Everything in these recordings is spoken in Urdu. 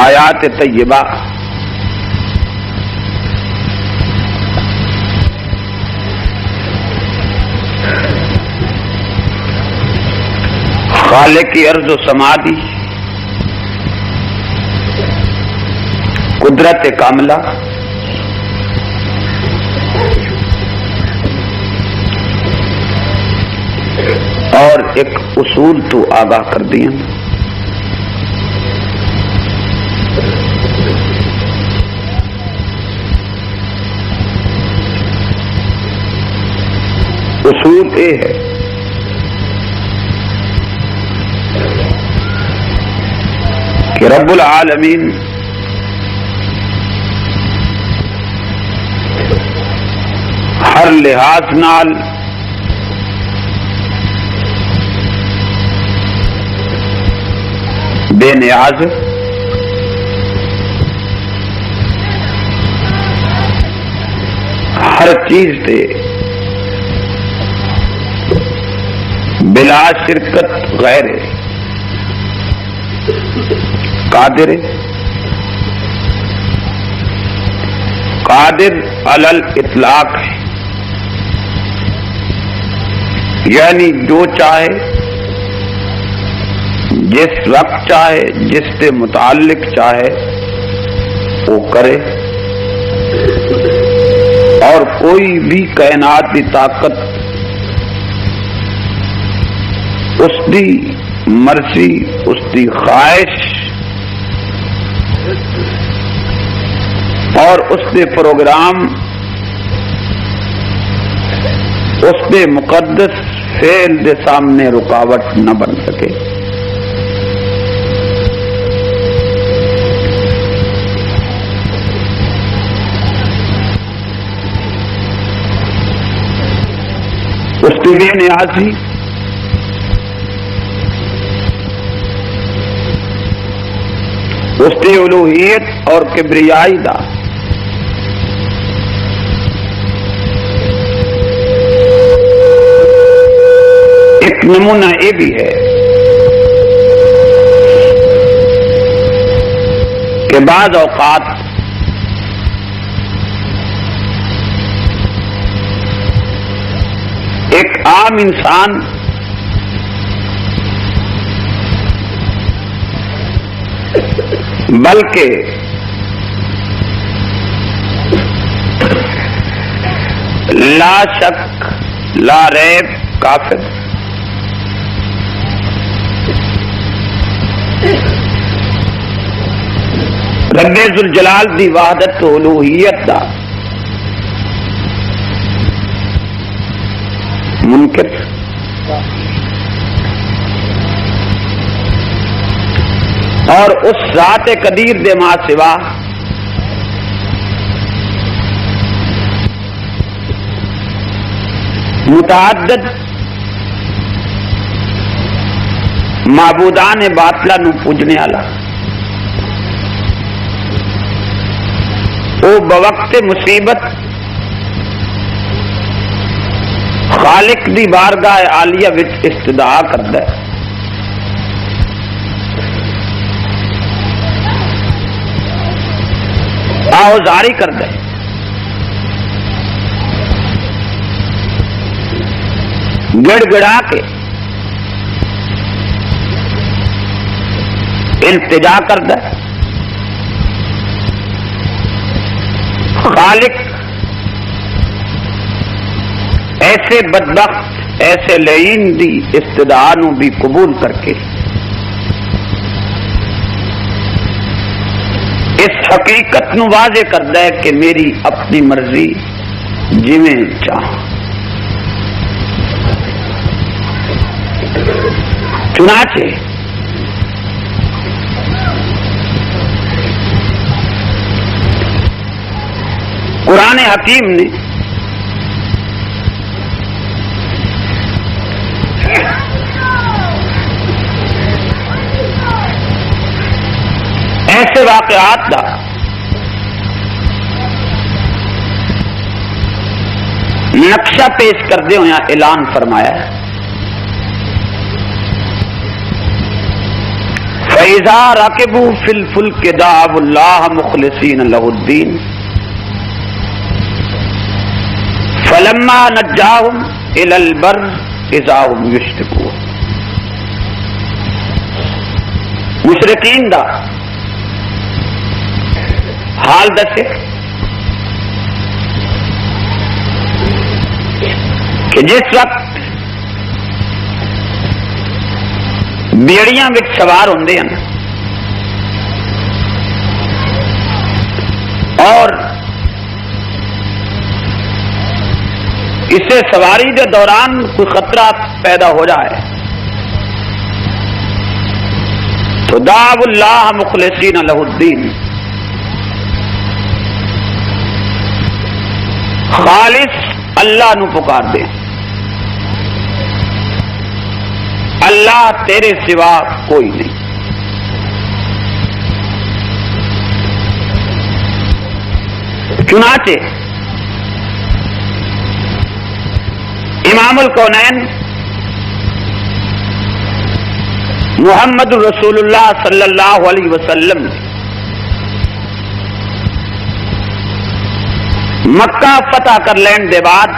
آیات طیبہ خالق کی ارض و سما دی قدرت کاملہ اور ایک اصول تو آگاہ کر دیا. اصول یہ ہے کہ رب العالمین ہر لحاظ نال بے نیاز ہر چیز سے بلا شرکت غیر قادر علی الاطلاق ہے، یعنی جو چاہے جس وقت چاہے جس سے متعلق چاہے وہ کرے، اور کوئی بھی کائنات کی طاقت اس دی مرضی اس دی خواہش اور اس دے پروگرام اس دے مقدس فعل دے سامنے رکاوٹ نہ بن سکے. اس کی بے نیازی اس کی الوہیت اور کبریائی دا ایک نمونہ یہ بھی ہے کہ بعض اوقات ایک عام انسان بلکہ لا شک لا ریب کافر رب ذوالجلال دی وحدت و الوہیت دا منکر اور اس ذات قدیر دے ما سوا متعدد معبودان باطلہ نو پوجنے والا وہ بوقت مصیبت خالق دی بارگاہ عالیہ وچ استدعا کردا ہے. آوازاری کردا ہے، گڑ گڑا کے التجا کردا ہے. خالق ایسے بدبخت ایسے لعین دی استدعا نو بھی قبول کر کے اس حقیقت نو واضح کردا ہے کہ میری اپنی مرضی جویں چاہ. چنانچہ قرآن حکیم نے ایسے واقعات کا نقشہ پیش کردے ہوئے اعلان فرمایا ہے. وَإِذَا رَكِبُوا فِي الْفُلْكِ دَعَوُا اللَّهَ مُخْلِصِينَ لَهُ الدِّينَ فَلَمَّا نَجَّاهُمْ إِلَى الْبَرِّ إِذَا هُمْ يُشْرِكُونَ. مشرکین دا حال دسے کہ جس وقت بیڑیاں وچ سوار ہوندے ہیں اور اسے سواری کے دوران کوئی خطرہ پیدا ہو جائے تو دعوا اللہ مخلصین لہ الدین، خالص اللہ نو پکار دے، اللہ تیرے سوا کوئی نہیں. چنانچہ امام الکونین محمد رسول اللہ صلی اللہ علیہ وسلم مکہ فتح کر لین دے بعد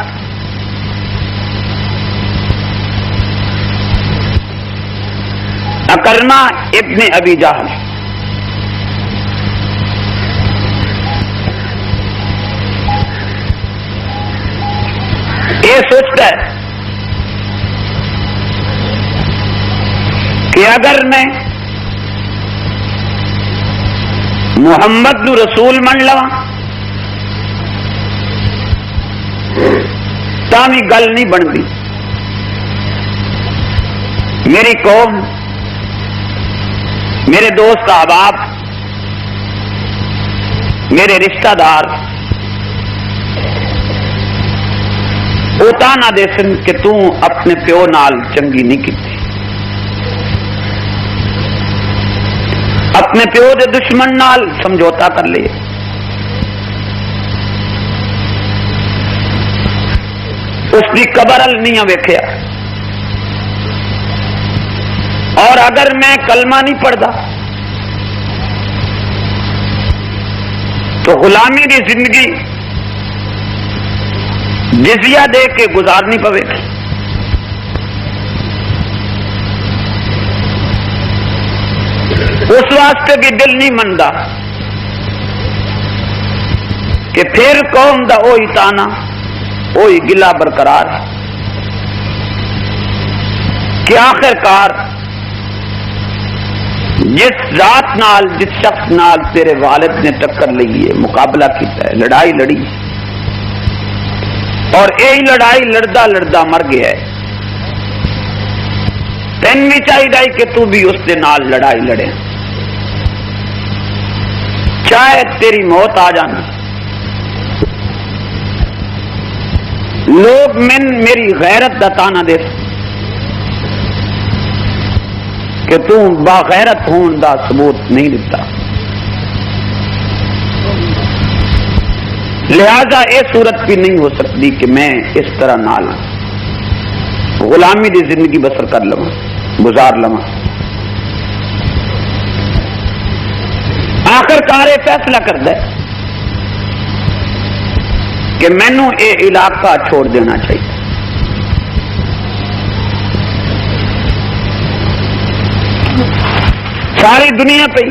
اکرمہ ابن ابی جہل یہ سوچتا ہے کہ اگر میں محمد نو رسول من لواں تاں بھی گل نہیں بنتی. میری قوم، میرے دوست احباب، میرے رشتہ دار اوتا نہ دے سن کہ تو اپنے پیو نال چنگی نہیں کی، اپنے پیو دے دشمن نال سمجھوتا کر لے. اس کی قبر نہیں ویکھیا، اور اگر میں کلمہ نہیں پڑھتا تو غلامی کی زندگی جزیہ دے کے گزارنی پوے. اس واسطے بھی دل نہیں منتا کہ پھر قوم دا وہی تانا، وہی گلا برقرار ہے کہ آخر کار جس ذات نال، جس شخص نال تیرے والد نے ٹکر لی ہے، مقابلہ کیتا ہے، لڑائی لڑی اور یہی لڑائی لڑدا لڑدا مر گیا ہے، تین بھی چاہیے کہ تو بھی اس دے نال لڑائی لڑے، چاہے تیری موت آ جانی. لوگ میری غیرت دا تانا دے کہ تو باغیرت ہون دا ثبوت نہیں دیتا، لہذا یہ صورت بھی نہیں ہو سکتی کہ میں اس طرح نال غلامی دی زندگی بسر کر لواں، گزار لواں. آخر کار یہ فیصلہ کرتا ہے کہ مینوں یہ علاقہ چھوڑ دینا چاہیے. ساری دنیا پہ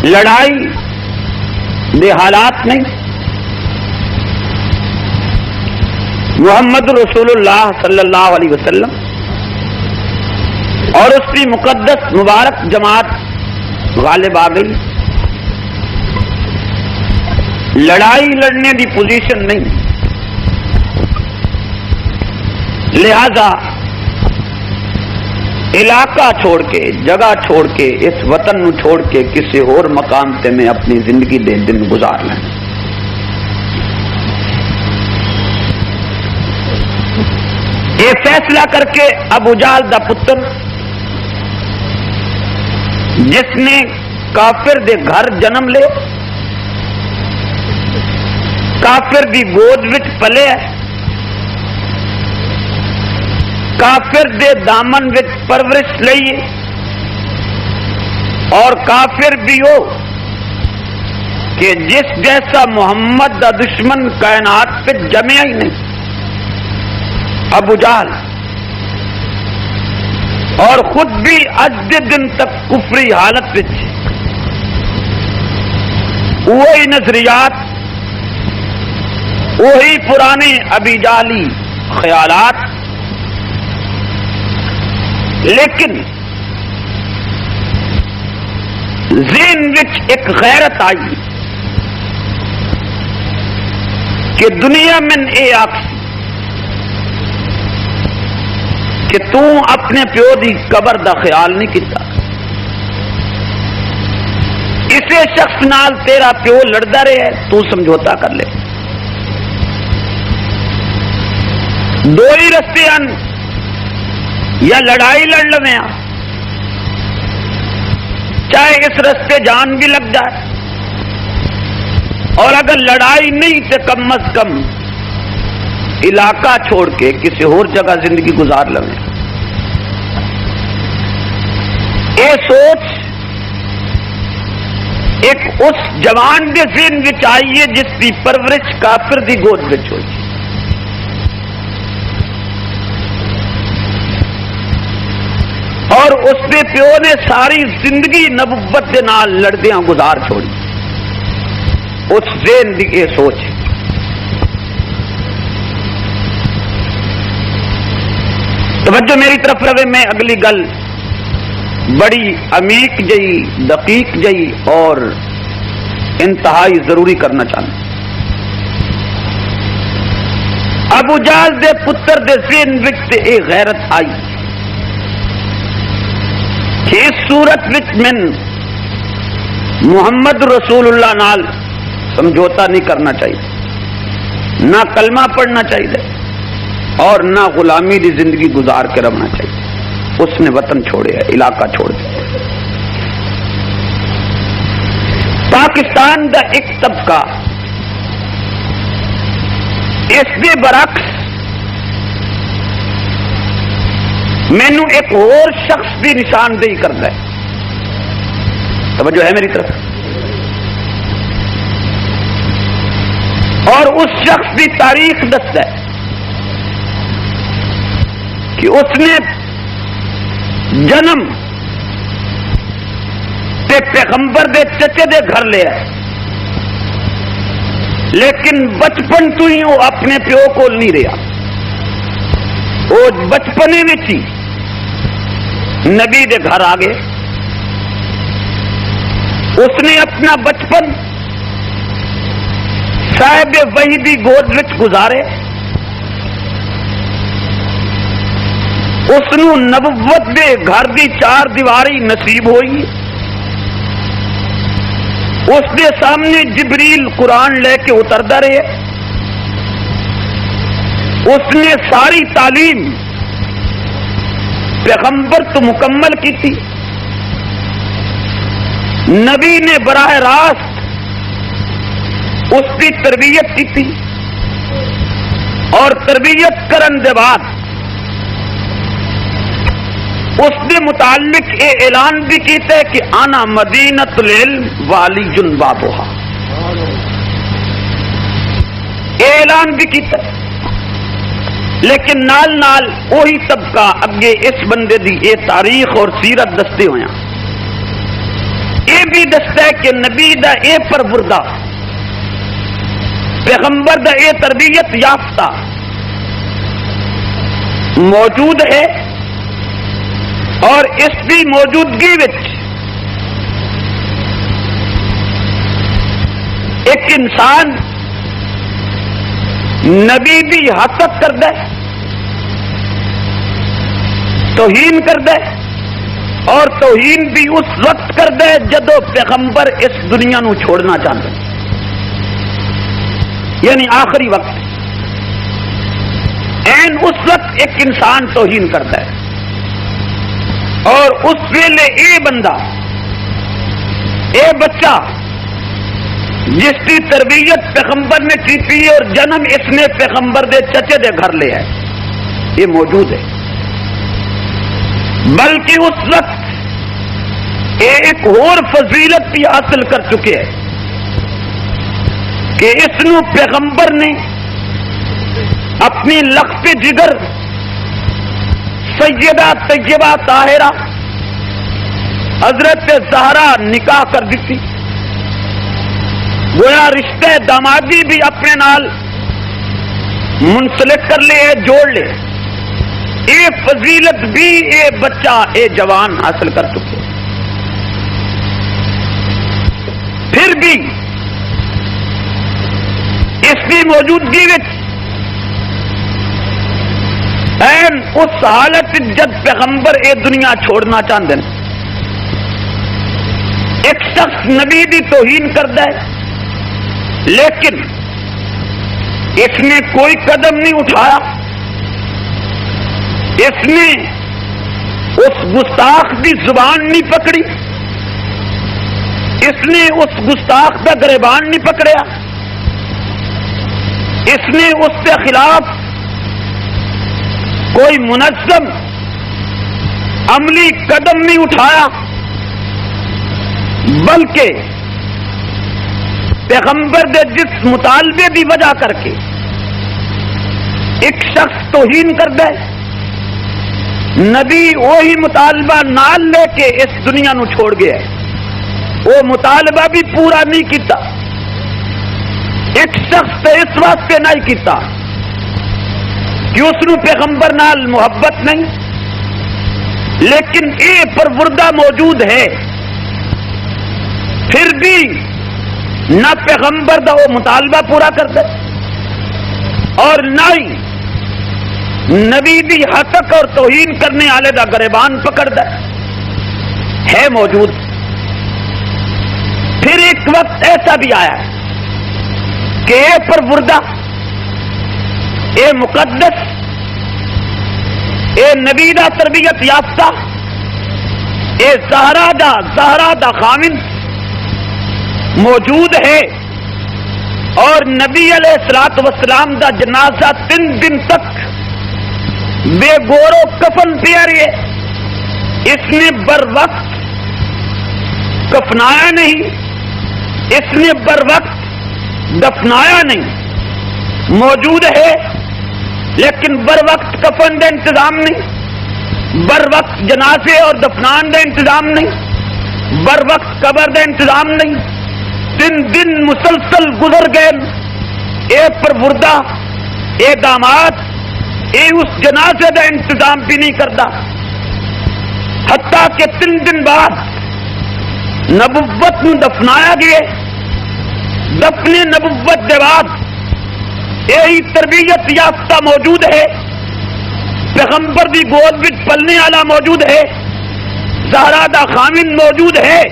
لڑائی دے حالات نہیں، محمد رسول اللہ صلی اللہ علیہ وسلم اور اس کی مقدس مبارک جماعت غالب آ گئی. لڑائی لڑنے کی پوزیشن نہیں، لہذا علاقہ چھوڑ کے، جگہ چھوڑ کے، اس وطن نو چھوڑ کے کسی اور مقام تے میں اپنی زندگی دے دن گزار لیں. یہ فیصلہ کر کے ابو جہل دا پتر جس نے کافر دے گھر جنم لے، کافر دی گود وچ پلے ہے، کافر دے دامن وچ پرورش لئیے اور کافر بھی ہو کہ جس جیسا محمد دا دشمن کائنات پہ جمیا ہی نہیں، ابو جہل، اور خود بھی اج دے دن تک کفری حالت وچ، وہی نظریات، وہی پرانے ابی جہلی خیالات، لیکن ذہن وچ ایک غیرت آئی کہ دنیا میں اے آخ کہ تو اپنے پیو دی قبر دا خیال نہیں کیتا، اسے شخص نال تیرا پیو لڑدا رہے تو سمجھوتا کر لے، دو ہی رستے ہیں، یا لڑائی لڑ لویں چاہے اس رستے جان بھی لگ جائے، اور اگر لڑائی نہیں تو کم از کم علاقہ چھوڑ کے کسی اور جگہ زندگی گزار لویں۔ یہ سوچ ایک اس جوان کے ذہن وچ آئی ہے جس کی پرورش کافر دی گود وچ ہوئی، اور اس کے پیو نے ساری زندگی نبوت کے نال لڑدیاں گزار چھوڑی، اس ذہن کی یہ سوچ ہے۔ توجہ میری طرف رہے، میں اگلی گل بڑی عمیق جئی، دقیق جئی اور انتہائی ضروری کرنا چاہتا۔ ابو جہل دے پتر دے ذہن وچ اے غیرت آئی کہ اس صورت وچ من محمد رسول اللہ نال سمجھوتا نہیں کرنا چاہیے، نہ کلمہ پڑھنا چاہیے اور نہ غلامی دی زندگی گزار کے رہنا چاہیے۔ اس نے وطن چھوڑے، علاقہ چھوڑ دیا۔ پاکستان دا ایک طبقہ اس کے برعکس مینو ایک اور شخص کی نشاندہی کرتا ہے، توجہ ہے میری طرف، اور اس شخص کی تاریخ دستا ہے کہ اس نے جنم تے پیغمبر دے چچے دے گھر لیا، لیکن بچپن تو ہی وہ اپنے پیو کو نہیں رہا، وہ بچپنے میں ہی نبی دے گھر آ گئے۔ اس نے اپنا بچپن صاحب وحی دی گود وچ گزارے، اس نو نبوت دے گھر دی چار دیواری نصیب ہوئی، اس دے سامنے جبریل قرآن لے کے اتردا رہے، اس نے ساری تعلیم پیغمبر تو مکمل کی تھی، نبی نے براہ راست اس کی تربیت کی تھی، اور تربیت کرن دے بعد اس کے متعلق یہ اعلان بھی کیتا ہے کہ آنا مدینۃ العلم والی بابوہا، یہ اعلان بھی کیتا ہے۔ لیکن نال نال وہی طبقہ اگے اس بندے دی یہ تاریخ اور سیرت دستے ہویا، یہ بھی دستا ہے کہ نبی دا یہ پروردہ، پیغمبر دا یہ تربیت یافتہ موجود ہے، اور اس کی موجودگی وچ ایک انسان نبی دی حسد کردا ہے، توہین کردا ہے، اور توہین بھی اس وقت کردا ہے جدو پیغمبر اس دنیا نو چھوڑنا چاہتا ہے، یعنی آخری وقت، این اس وقت ایک انسان توہین کرتا ہے، اور اس ویلے اے بندہ، اے بچہ جس کی تربیت پیغمبر نے کی تھی اور جنم اس نے پیغمبر دے چچے دے گھر لے ہے، یہ موجود ہے۔ بلکہ اس وقت ایک اور فضیلت بھی حاصل کر چکے ہیں کہ اس نو پیغمبر نے اپنی لخت جگر سیدہ طیبہ طاہرہ حضرت زہرا نکاح کر دیتی. گویا رشتہ دامادی بھی اپنے نال منسلک کر لے, جوڑ لے. اے فضیلت بھی اے بچہ اے جوان حاصل کر چکے. پھر بھی اس کی موجودگی این اس حالت جب پیغمبر اے دنیا چھوڑنا چاہتے ہیں. ایک شخص نبی دی توہین کرتا ہے لیکن اس نے کوئی قدم نہیں اٹھایا. اس نے اس گستاخ کی زبان نہیں پکڑی, اس نے اس گستاخ کا گریبان نہیں پکڑیا, اس نے اس کے خلاف کوئی منظم عملی قدم نہیں اٹھایا, بلکہ پیغمبر دے جس مطالبے کی وجہ کر کے ایک شخص توہین کرتا ہے, نبی وہی مطالبہ نال لے کے اس دنیا نو چھوڑ گیا ہے. وہ مطالبہ بھی پورا نہیں کیتا. ایک شخص تو اس واسطے نہیں کیتا کہ اس نو پیغمبر نال محبت نہیں, لیکن یہ پروردہ موجود ہے. پھر بھی نہ پیغمبر دا وہ مطالبہ پورا کرتا اور نہ ہی نبی دی حقق اور توہین کرنے والے دا گریبان پکڑتا ہے موجود. پھر ایک وقت ایسا بھی آیا کہ اے پروردہ, اے مقدس, اے نبی دا تربیت یافتہ, اے زہرا دا خامن موجود ہے, اور نبی علیہ الصلوۃ والسلام دا جنازہ 3 دن تک بے گور و کفن پیا رہے. اس نے بر وقت کفنایا نہیں, اس نے بر وقت دفنایا نہیں. موجود ہے لیکن بر وقت کفن کا انتظام نہیں, بر وقت جنازے اور دفنان کا انتظام نہیں, بر وقت قبر کا انتظام نہیں. 3 دن مسلسل گزر گئے. اے پروردہ, اے داماد, اے اس جنازے کا انتظام بھی نہیں کرتا. حتیٰ کہ 3 دن بعد نبوت نو دفنایا گیا. دفن نبوت کے بعد یہی تربیت یافتہ موجود ہے, پیغمبر دی گود وچ پلنے والا موجود ہے, زہرا دا خامن موجود ہے,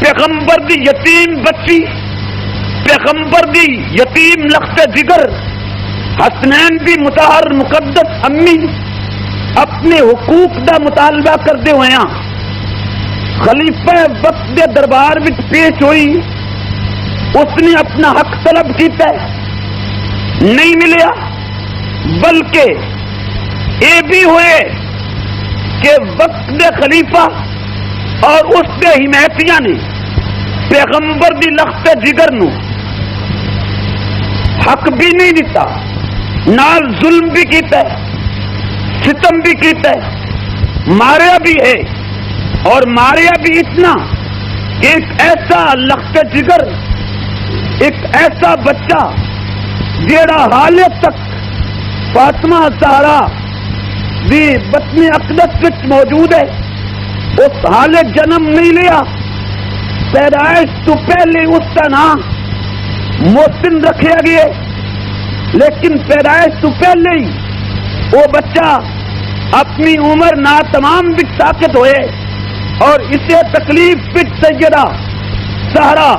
پیغمبر دی یتیم بچی, پیغمبر دی یتیم لخت جگر حسنین دی مطہر مقدس امی اپنے حقوق دا مطالبہ کرتے ہوئے خلیفہ وقت دے دربار میں پیش ہوئی. اس نے اپنا حق طلب کیتا ہے, نہیں ملیا. بلکہ یہ بھی ہوئے کہ وقت دے خلیفہ اور اس کے حمایتیاں نے پیغمبر دی لخت جگر نو حق بھی نہیں دیتا, نال ظلم بھی کیتا ہے, ستم بھی کیتا ہے, ماریا بھی ہے. اور ماریا بھی اتنا کہ ایک ایسا لخت جگر, ایک ایسا بچہ جیڑا حال تک فاطمہ زہرا دی بطن اقدس وچ موجود ہے, اس حال جنم نہیں لیا. پیدائش تو پہلے اس کا نام محسن رکھا گیا, لیکن پیدائش تو پہلے ہی وہ بچہ اپنی عمر ناتمام بھی ساکت ہوئے اور اسے تکلیف پچ سیدہ زہرا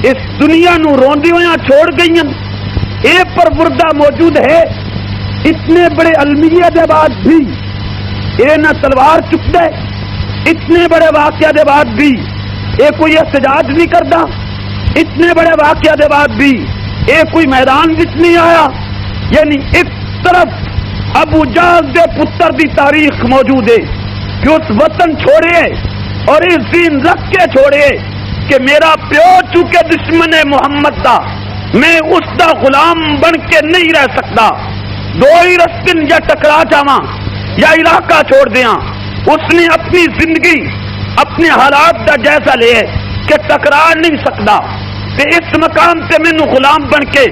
اس دنیا نو روندی ہوئے چھوڑ گئی. اے پروردہ موجود ہے. اتنے بڑے المیہ دے بعد بھی اے نہ تلوار چکتا ہے, اتنے بڑے واقعہ دے بعد بھی اے کوئی احتجاج نہیں کرتا, اتنے بڑے واقعہ دے بعد بھی اے کوئی میدان وچ نہیں آیا. یعنی ایک طرف ابو جہل دے پتر دی تاریخ موجود ہے, کہ اس وطن چھوڑے اور اس دین رکھ کے چھوڑے کہ میرا پیو چونکہ دشمن محمد دا، میں اس دا غلام بن کے نہیں رہ سکتا، دو ہی رستن یا ٹکرا جاواں یا علاقہ چھوڑ دیاں۔ اس نے اپنی زندگی اپنے حالات دا جائزہ لے کہ ٹکرا نہیں سکتا تے اس مقام تے مینوں غلام بن کے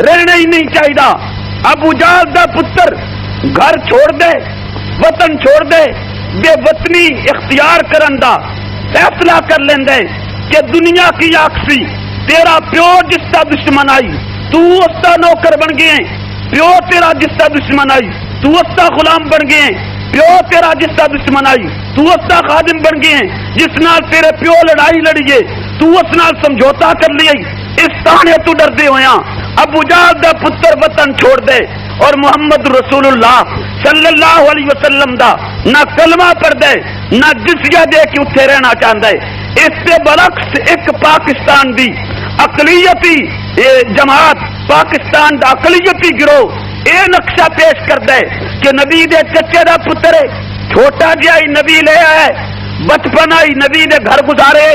رہنا ہی نہیں چاہیے۔ ابو جہل دا پتر گھر چھوڑ دے، وطن چھوڑ دے، بے وطنی اختیار کرن دا فیصلہ کر لیندے کہ دنیا کی آکسی تیرا پیو جس کا دشمن آئی تو اس کا نوکر بن گئے، پیو تیرا جس کا دشمن آئی تو اس کا غلام بن گئے، پیو تیرا جس کا دشمن آئی تو اس کا خادم بن گئے، جس نال تیرے پیو لڑائی لڑیے تو اس نال سمجھوتا کر لیے، اس تانے تو ڈر دے ہویا۔ ابو جہل دا پتر وطن چھوڑ دے اور محمد رسول اللہ صلی اللہ علیہ وسلم دا نہ کلمہ پڑھ دے نہ جزیہ دے کے اتھے رہنا چاہتا ہے۔ اس سے برعکس ایک پاکستان دی اقلیتی جماعت، پاکستان دا اقلیتی گروہ اے نقشہ پیش کر دے کہ نبی دے چچے دا پتر ہے، چھوٹا جہا ہی نبی لے آئے، بچپن آئی نبی دے گھر گزارے،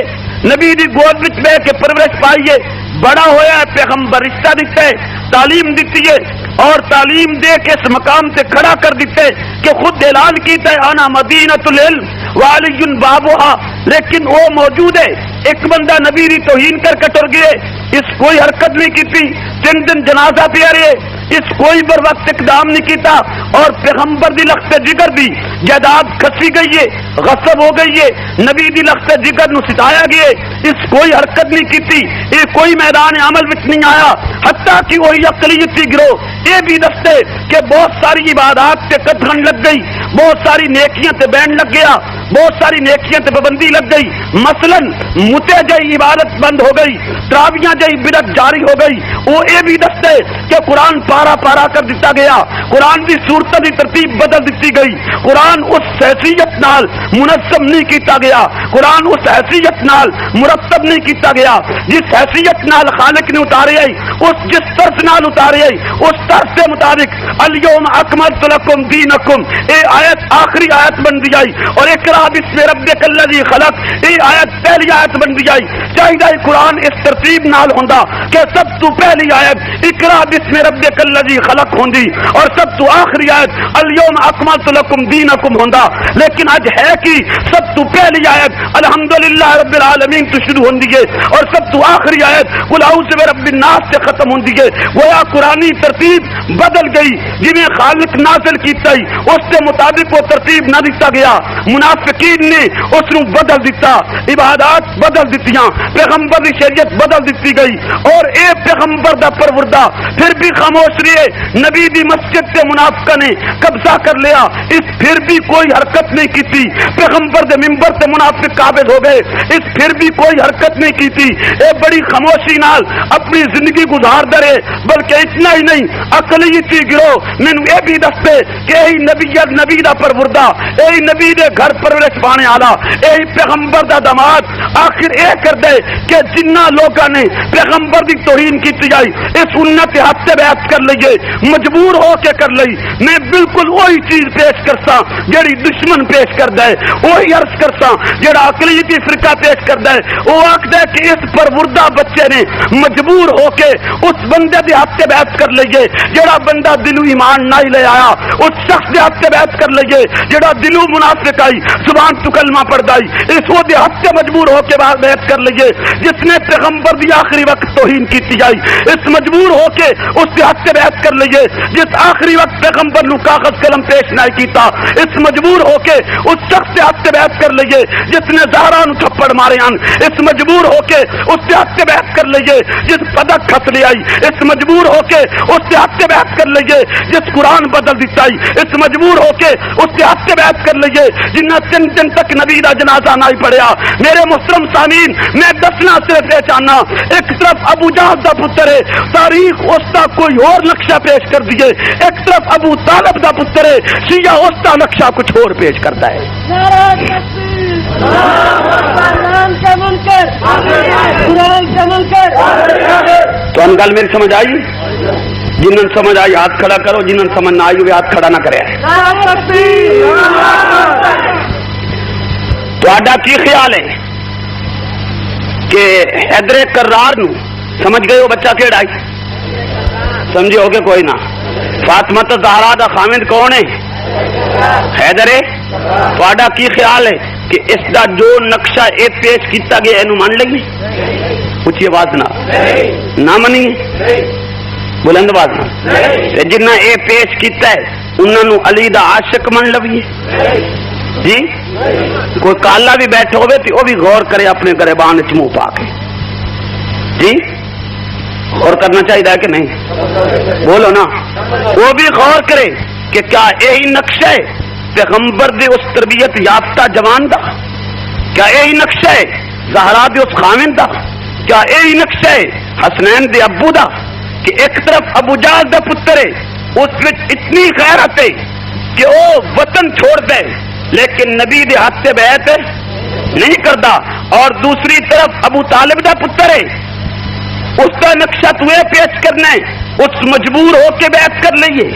نبی دی گود وچ بہ کے پرورش پائیے، بڑا ہویا ہے، پیغمبر رشتہ دیتے ہے، تعلیم دیتی ہے اور تعلیم دے کے اس مقام سے کھڑا کر دیتے کہ خود اعلان کیتا ہے انا مدینۃ العلم وعلی بابھا، لیکن وہ موجود ہے۔ ایک بندہ نبی دی توہین کر کے ٹر گئے، اس کوئی حرکت نہیں کی تھی، 3 دن جنازہ پہ رہے، اس کوئی بر وقت اقدام نہیں کیتا، اور پیغمبر دی لخت جگر دی جائیداد کھسی گئی ہے، غصب ہو گئی ہے، نبی دی لخت جگر نو ستایا گیا، اس کوئی حرکت نہیں کی تھی، یہ کوئی میدان عمل وچ نہیں آیا، حتیٰ کہ وہی اقلیتی گروہ یہ بھی دستے کہ بہت ساری عبادات تے قدغن لگ گئی، بہت ساری نیکیاں تے بین لگ گیا، بہت ساری نیکیاں تے پابندی لگ گئی، مثلا متے جائی عبادت بند ہو گئی، تراویاں جائی بدعت جاری ہو گئی، وہ یہ بھی دستے کہ قرآن پارا پارا کر دیتا گیا، قرآن دی صورتوں دی ترتیب بدل دیتی گئی، قرآن اس حیثیت نال منظم نہیں کیتا گیا، قرآن اس حیثیت نال مرتب نہیں کیتا گیا جس حیثیت نال خالق نے اتارے آئی، اس جس طرز نال اتارے آئی اس طرز کے مطابق الیوم اکملت لکم دینکم، اے آیت آخری آیت بن دی آئی، اور اقرا بسم ربک الذی خلق اے آیت پہلی آیت بن دی آئی۔ چاہیے قرآن اس ترتیب نال ہوندا کہ سب تو پہلی آیت اقرا بسم ربک الذی خلق ہوندی اور سب تو آخری آیت الیوم اکملت لکم دینکم ہوندا، لیکن اج ہے کہ سب تو پہلی آیت الحمدللہ رب العالمین تو شروع ہوندی ہے اور سب تو آخری آیت قل اعوذ برب الناس سے ختم ہوندی ہے۔ گویا قرآنی ترتیب بدل گئی، جویں خالق نازل کیتا ہی اس کے مطابق وہ ترتیب نہ دتا گیا، منافقین نے اس نو بدل دیتا، عبادات بدل دیتیاں، پیغمبر کی شریعت بدل دیتی گئی، اور اے پیغمبر دا پروردہ پھر بھی خاموش رہے، نبی دی مسجد سے منافقہ نے قبضہ کر لیا، اس پھر بھی کوئی حرکت نہیں کی تھی، پیغمبر دے منبر سے منافق قابض ہو گئے، اس پھر بھی کوئی حرکت نہیں کی تھی، اے بڑی خاموشی نال اپنی زندگی گزار دے، بلکہ اتنا ہی نہیں اقلیتی گروہ مینوں یہ بھی دستے کہ اے نبی دا پروردہ، اے نبی دے گھر پرورش پانے والا، اے پیغمبر دا داماد، آخر اے کر دے کہ جنہ لوگاں نے پیغمبر دی توہین کی جائی اس سنت ہاتھ سے بیعت کر لئیے، مجبور ہو کے کر لئی، میں بالکل وہی چیز پیش کرسا جڑی دشمن پیش کر دے، وہی عرض کرسا جڑا اقلیتی فرقہ پیش کر دے، وہ آکھدا کہ اس پروردہ بچے نے مجبور ہو کے اس بندے دے ہاتھ سے بیعت کر لئیے جڑا بندہ دلو ایمان نہ لے آیا، اس شخص دے ہاتھ سے بیعت کر لئیے جڑا دلو منافق آئی، زبان تو کلمہ پڑھ دائی، اس وہ دے ہاتھ سے مجبور ہو کے بیعت کر لئیے جس نے پیغمبر دی آخری وقت توہین کی جائی، اس مجبور ہو کے اس دے ہاتھ سے بیعت کر لئیے جس آخری وقت پیغمبر نو کاغذ قلم پیش نہ کیتا، اس مجبور ہو کے اس شخص دے ہاتھ سے بیعت کر لئیے جس نے زہرا نو تھپڑ مارے ہیں، اس مجبور ہو کے اس دے ہاتھ سے بیعت کر لئیے جس پدک کھس لے آئی، اس مجبور ہو کے اس سے ہاتھ سے بیعت کر لئیے جس قرآن بدل دیتا ہی، اس مجبور ہو کے اس سے ہاتھ سے بیعت کر لئیے جنہ 3 دن تک نبی دا جنازہ نہ ہی پڑھیا۔ میرے محترم سامعین، میں دسنا صرف پہچانا، ایک طرف ابو جہل دا پتر ہے، تاریخ اس کا کوئی اور نقشہ پیش کر دیے، ایک طرف ابو طالب دا پتر ہے، شیعہ اس کا نقشہ کچھ اور پیش کرتا ہے۔ تو ہم گل میری سمجھ آئی؟ جنہوں نے سمجھ آئی ہاتھ کھڑا کرو، جنہوں نے سمجھ نہ آئی وہ ہاتھ کھڑا نہ کرے۔ تہاڈا کی خیال ہے کہ حیدر کرار نو سمجھ گئے ہو بچہ کیڑا ہے؟ سمجھے ہو کہ کوئی نہ؟ فاطمہ زہرا دا خامد کون ہے؟ حیدر ہے۔ تہاڈا کی خیال ہے کہ اس دا جو نقشہ اے پیش کیتا گیا اینو مان لیں؟ اچھی آواز نہ منی، بلند آواز نہ۔ جنہ اے پیش کیتا ہے انہاں نو علی دا عاشق من لویے جی؟ کوئی کالا بھی بیٹھے ہوئے تو وہ بھی غور کرے اپنے گریبان وچ منہ پا کے جی؟ غور کرنا چاہیے کہ نہیں؟ بولو نا، وہ بھی غور کرے کہ کیا یہی نقشہ ہے پیغمبر دے اس تربیت یافتہ جوان دا؟ کیا یہی نقشہ ہے زہرا دے اس خامن دا؟ کیا یہی نقشہ ہے حسنین دے ابو دا کہ ایک طرف ابو جہل دا پتر ہے اس وچ اتنی غیرت ہے کہ وہ وطن چھوڑ دے لیکن نبی دے ہاتھ سے بیعت نہیں کرتا، اور دوسری طرف ابو طالب دا پتر ہے اس کا نقشہ تو پیش کرنا ہے، اس مجبور ہو کے بیعت کر لئیے،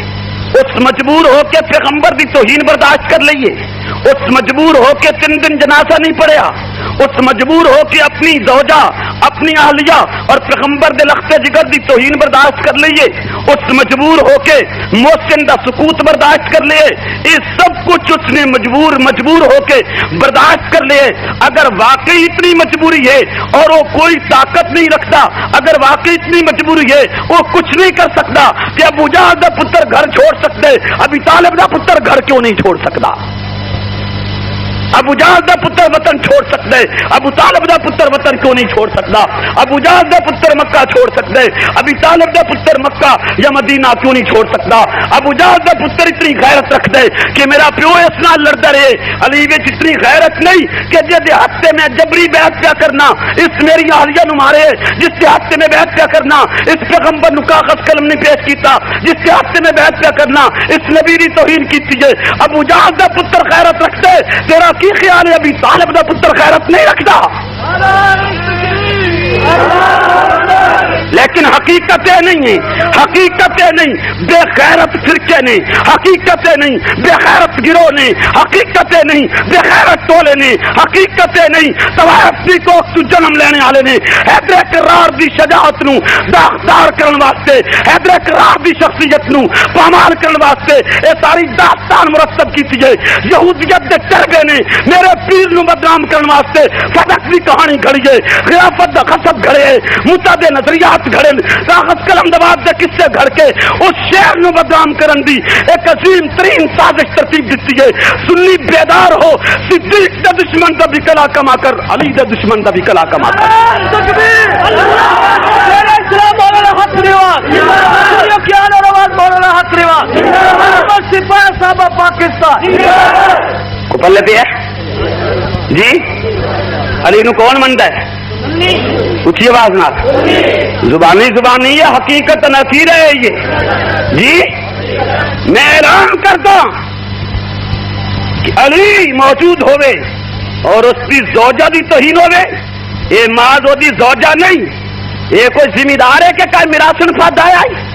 اس مجبور ہو کے پیغمبر دی توہین برداشت کر لئیے، اس مجبور ہو کے 3 دن جنازہ نہیں پڑھیا، اس مجبور ہو کے اپنی زوجہ اپنی اہلیہ اور پیغمبر دے لخت جگر دی توہین برداشت کر لئیے، اس مجبور ہو کے محسن دا سکوت برداشت کر لئے، یہ سب کچھ اس نے مجبور ہو کے برداشت کر لئے۔ اگر واقعی اتنی مجبوری ہے اور وہ کوئی طاقت نہیں رکھتا، اگر واقعی اتنی مجبوری ہے وہ کچھ نہیں کر سکتا کہ ابو جہل دا پتر گھر چھوڑ سکتے، ابی طالب دا پتر گھر کیوں نہیں چھوڑ سکتا؟ ابو جہل دا پتر وطن چھوڑ سکتا ہے، ابو طالب دا پتر وطن کیوں نہیں چھوڑ سکتا؟ ابو جہل دا پتر مکہ چھوڑ سکتا ہے، ابی طالب دا پتر مکہ یا مدینہ کیوں نہیں چھوڑ سکتا؟ ابو جہل دا پتر اتنی غیرت رکھتا ہے کہ میرا پیو اس نال لڑتا رہے، علی وچ اتنی غیرت نہیں کہ جس ہاتھ میں جبری بیعت کیا کرنا اس میری اہلیہ نو مارے، جس کے ہاتھ میں بیعت کیا کرنا اس پیغمبر نو کاغذ قلم نہیں پیش کیتا، جس کے ہاتھ میں بیعت کیا کرنا اس نبی دی توہین کیتی ہے۔ ابو جہل دا پتر غیرت رکھتا ہے، تیرا کی خیال ہے ابھی طالب دا پتر غیرت نہیں رکھتا؟ لیکن حقیقتیں نہیں ہیں، حقیقتیں نہیں، بے غیرت فرقے نے، حقیقتیں نہیں بے غیرت گروہ نے، حقیقتیں نہیں بے غیرت ٹولے نے، حقیقتیں نہیں طوائفی کو جنم لینے والے نے۔ حیدر کرار دی شجاعت نو داغدار کرن واسطے، حیدر کرار دی شخصیت نو پامال کرن واسطے اے ساری داستان مرتب کیتی ہے۔ یہودیت دے چربے نے میرے پیر نو بدنام کرن واسطے فتح دی کہانی گھڑی ہے، خلافت دا خصب گھڑے ہے، متعدد نظریات گھڑے، کاغذ قلم دباد دے قصے گھڑ کے اس شہر نو بدنام کرن دی ایک عظیم ترین سازش ترتیب دیتی ہے۔ سنی بیدار ہو، صدیق دا دشمن دا بھی کلا کما کر، علی دا دشمن دا بھی کلا کما کر۔ کو پلے پہ ہے جی؟ علی نو کون منتا ہے؟ اچھی آواز نہ، زبانی ہے، حقیقت نصیر ہے یہ جی۔ میں اعلان کرتا ہوں کہ علی موجود ہوئے اور اس کی زوجہ دی توہین ہوئے، یہ ماں دی زوجہ نہیں، یہ کوئی ذمہ دار ہے کہ کوئی میراثن فاد آیا ہے،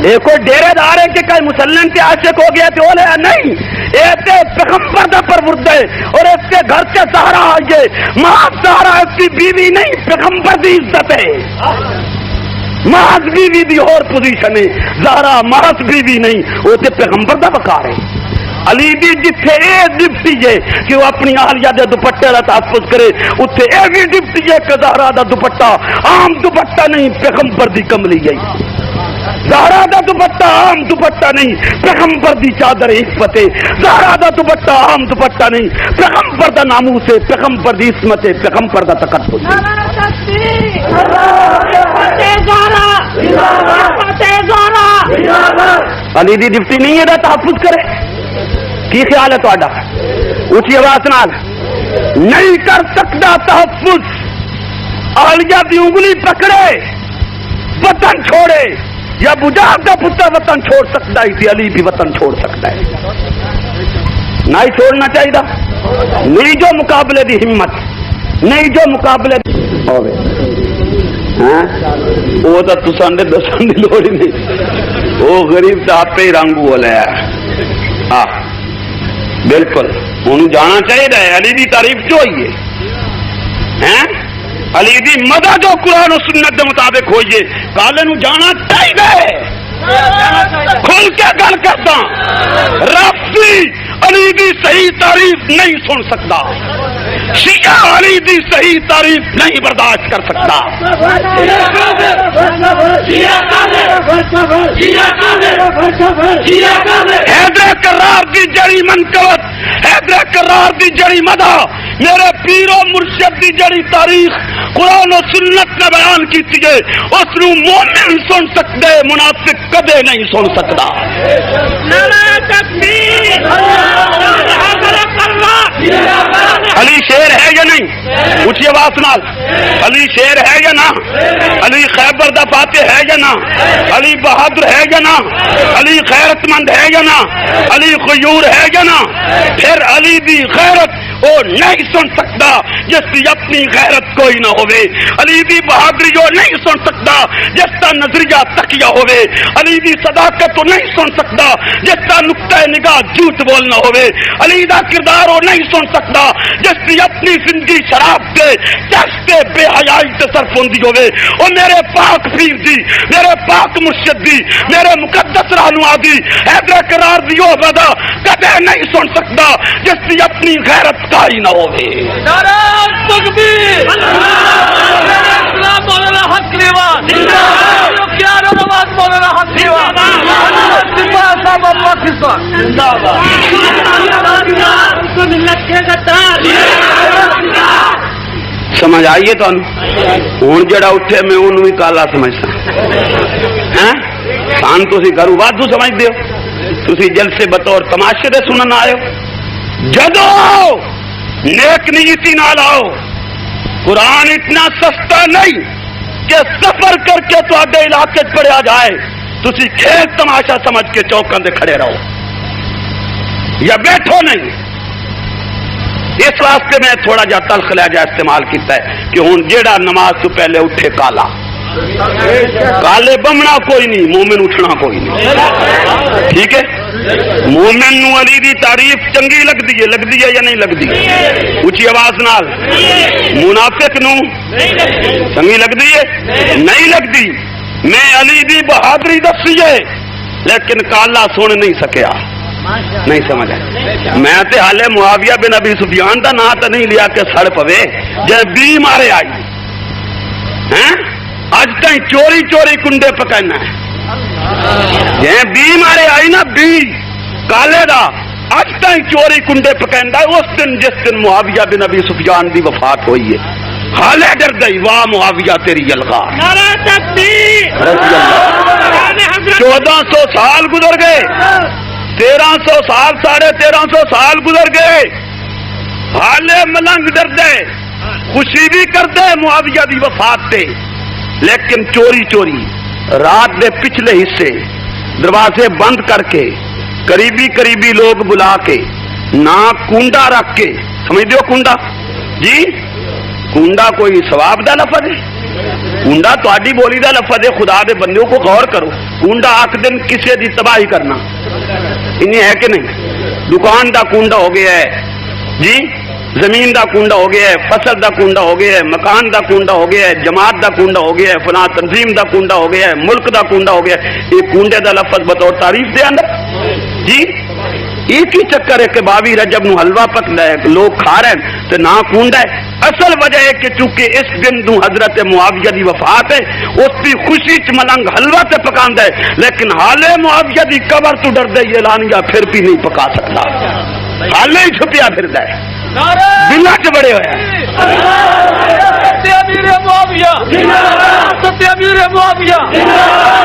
یہ کوئی ڈیرے دار ہے کہ کوئی مسلم کے عاشق ہو گیا تو نہیں، یہ تے پیغمبر دا پرورد ہے اور اس کے گھر سے سہارا آئیے، ماں سہارا اس کی بیوی نہیں، پیغمبر دی عزت ہے، محض بیوی دی اور پوزیشن ہے، زہرا محض بیوی نہیں، وہ تے پیغمبر دا وقار ہے۔ علی بھی جتھے اے ڈپٹی ہے کہ وہ اپنی اہلیہ دے دوپٹے دا تحفظ کرے، اتھے اے بھی ڈپٹی ہے کہ زہرا دا دوپٹہ عام دوپٹہ نہیں، پیغمبر دی کملی ہے، زہرا دا دوپٹہ عام دوپٹہ نہیں، پیغمبر دی چادر عفت ہے، زہرا دا دوپٹہ عام دوپٹہ نہیں، پیغمبر دا ناموس ہے، پیغمبر دی عصمت ہے، پیغمبر دا تقدس ہے۔ علی دی ڈپٹی نہیں ہے دا تحفظ کرے؟ کی خیال ہے تہاڈا؟ اونچی آواز نال نہیں کر سکتا تحفظ، اہلیہ دی انگلی پکڑے وطن چھوڑے، یا بجار کا پتر وطن چھوڑ سکتا ہے، علی بھی وطن چھوڑ سکتا ہے، نہ ہی چھوڑنا چاہیے، نہیں جو مقابلے دی ہمت، نہیں جو مقابلے وہ تو تسان دے دسان دی لوڑ ہی نہیں، وہ غریب تو آپ پہ ہی رنگ بولے ہے، ہاں بالکل انہوں جانا چاہیے علی دی تعریف جو ہوئی ہے علی دی مدہ جو قرآن و سنت کے مطابق ہوئیے کالے نو جانا چاہیے کھل کے گل کرتا رافضی علی دی صحیح تعریف نہیں سن سکتا شیعہ علی دی صحیح تعریف نہیں برداشت کر سکتا حیدر کرار دی جڑی منقبت حیدر کرار دی جڑی مدہ میرے پیر و مرشد دی جڑی تاریخ قرآن و سنت نے بیان کی تھی اس نو مومن سن سکتے منافق کدے نہیں سن سکتا علی شیر ہے یا نہیں اونچی آواز نال علی شیر ہے یا نہ علی خیبر دا فاتح ہے یا نہ علی بہادر ہے یا نہ علی خیرت مند ہے یا نہ علی غیور ہے یا نہ پھر علی دی غیرت وہ نہیں سن سکتا جس کی اپنی غیرت کوئی نہ ہوئے علی دی بہادری جو نہیں سن سکتا جس کا نظریہ تکیہ ہوئے علی دی صداقت تو نہیں سن سکتا جس کا نقطہ نگاہ جھوٹ بولنا ہوئے علی دا کردار وہ نہیں سن سکتا جس کی اپنی زندگی شراب سے چستے بے حیائی سے صرف ہوندی ہوئے وہ میرے پاک پیر دی میرے پاک مرشد دی میرے مقدس رہنما دی حیدر کرار دی وہ وعدہ کدے نہیں سن سکتا جس کی اپنی غیرت کا ہی نہ ہوئے نعرہ تکبیر مولانا حق لیوان کیا نواز مولانا حق لیوان سمجھ آئیے تو ہوں جڑا اٹھے میں انہوں بھی کالا سمجھتا سان تھی گھروں وادو سمجھ دیو تھی جلسے بطور تماشے دے سنن آئے جدو نیک نیتی نال آؤ قرآن اتنا سستا نہیں کہ سفر کر کے تو آگے علاقے پڑیا جائے تسی کھیل تماشا سمجھ کے چوکاں دے کھڑے رہو یا بیٹھو نہیں اس واسطے میں تھوڑا جا تلخ لہجہ استعمال کیتا ہے کہ ہوں جیڑا نماز تو پہلے اٹھے کالا کالے بمنا کوئی نہیں مومن اٹھنا کوئی نہیں ٹھیک ہے مومن نو علی دی تعریف چنگی لگدی ہے یا نہیں لگدی اونچی آواز نال منافق نو چنگی لگدی ہے نہیں لگدی میں علی دی بہادری دسی ہے لیکن کالا سن نہیں سکیا نہیں سمجھا میں تے حالے معاویہ بن ابی سفیان دا نا تو نہیں لیا کہ سڑ پوے جے بی مارے آئی ہیں اج تھی چوری چوری کنڈے پکانا ہے جی بی مارے آئی نا بی کالے دا اج تھی چوری کنڈے پکانا اس دن جس دن معاویہ بن ابی سفیان دی وفات ہوئی ہے حالے ڈر گئی واہ معاویہ تیری یلغار 1400 سال گزر گئے 1300 سال 1350 سال گزر گئے حالے ملنگ ڈر گئے خوشی بھی کرتے معاویہ دی وفات تے لیکن چوری چوری رات دے پچھلے حصے دروازے بند کر کے قریبی لوگ بلا کے نہ کنڈا رکھ کے سمجھ دیو کنڈا جی کنڈا کوئی ثواب دا لفظ ہے کنڈا تہاڈی بولی دا لفظ ہے خدا دے بندیوں کو غور کرو کنڈا آخ دن کسے دی تباہی کرنا انہیں ہے کہ نہیں دکان دا کنڈا ہو گیا ہے جی زمین دا کنڈا ہو گیا ہے فصل دا کنڈا ہو گیا ہے مکان دا کنڈا ہو گیا ہے جماعت دا کنڈا ہو گیا ہے فلاں تنظیم دا کنڈا ہو گیا ہے ملک دا کنڈا ہو گیا ہے یہ کنڈے دا لفظ بطور تعریف دے اندر جی ایک ہی چکر ہے کہ باوی رجب نو حلوہ پکدا ہے لوگ کھا رہے ہیں تو نہ کنڈا ہے اصل وجہ ہے کہ چونکہ اس دن نو حضرت معاویہ دی وفات ہے اس کی خوشی چ ملنگ حلوہ تے پکاندا ہے لیکن حالے معاویہ دی قبر تو ڈر دے یہ اعلانیہ پھر بھی نہیں پکا سکتا حالے ہی چھپیا پھردا ہے بلا چ بڑے ہوئے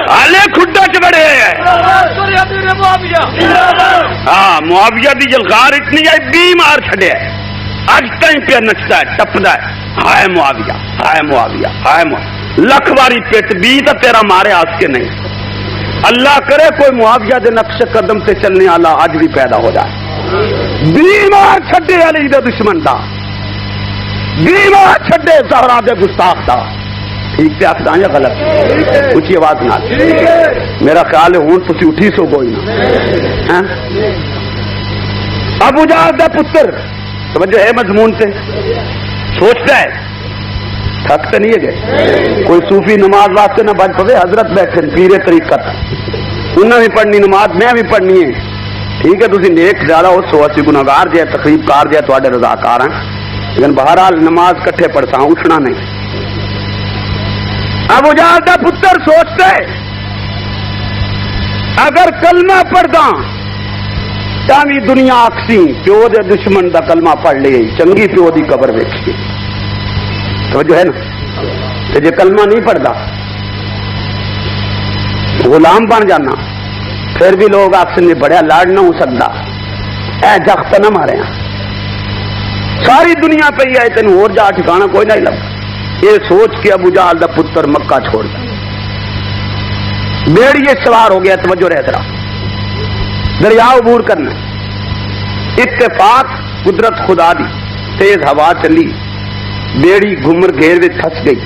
حالے کھڈا چ بڑے ہوئے ہاں معاویہ دی جلغار اتنی ہے بیمار چھڈیا اج تائیں پہ نچتا ہے ٹپدا ہے ہائے معاویہ ہائے معاویہ ہائے معاویہ لکھ باری پیٹ بھی تو تیرا مارے آس کے نہیں اللہ کرے کوئی معاویہ دے نقش قدم سے چلنے والا آج بھی پیدا ہو جائے بیمار چھڈے علی دے دشمن دا بیمار چھڈے زہرا دے گستاخ دا ٹھیک پہ آخر یا غلط اونچی آواز نال میرا خیال ہے ہوں تھی اٹھی سو کوئی نہ ابو جہل دا پتر توجہ ہے مضمون سے سوچتا ہے تھک تو نہیں گئے کوئی صوفی نماز واسطے نہ بج پوے حضرت بیٹھے پیر طریقت انہیں بھی پڑھنی نماز میں بھی پڑھنی ہے ٹھیک ہے تسی نیک زیادہ ہو سو اسی گناہگار جے تقریب کار جے تواڈے رضاکار ہیں لیکن بہرحال نماز کٹھے پڑھتا ہوں اٹھنا نہیں ابو جہل دا پتر سوچتا ہے اگر کلمہ پڑھدا تاوی دنیا آکسی پیو دے دشمن دا کلمہ پڑھ لے چنگی پیو دی قبر ویکھی توجہ ہے نا تے جے کلمہ نہیں پڑھدا غلام بن جانا پھر بھی لوگ آپ سے بڑا لاڑ نہ ہو سکتا اے جخت نہ مارے ساری دنیا پہ ہی آئے تین اور جا ٹھکانا کوئی نہیں لگا یہ سوچ کے ابو جہل دا پتر مکہ چھوڑ دیا بیڑیے سوار ہو گیا توجہ رہ ترا دریا عبور کرنا اتفاق قدرت خدا دی تیز ہوا چلی بیڑی گھمر گھیر میں پھنس گئی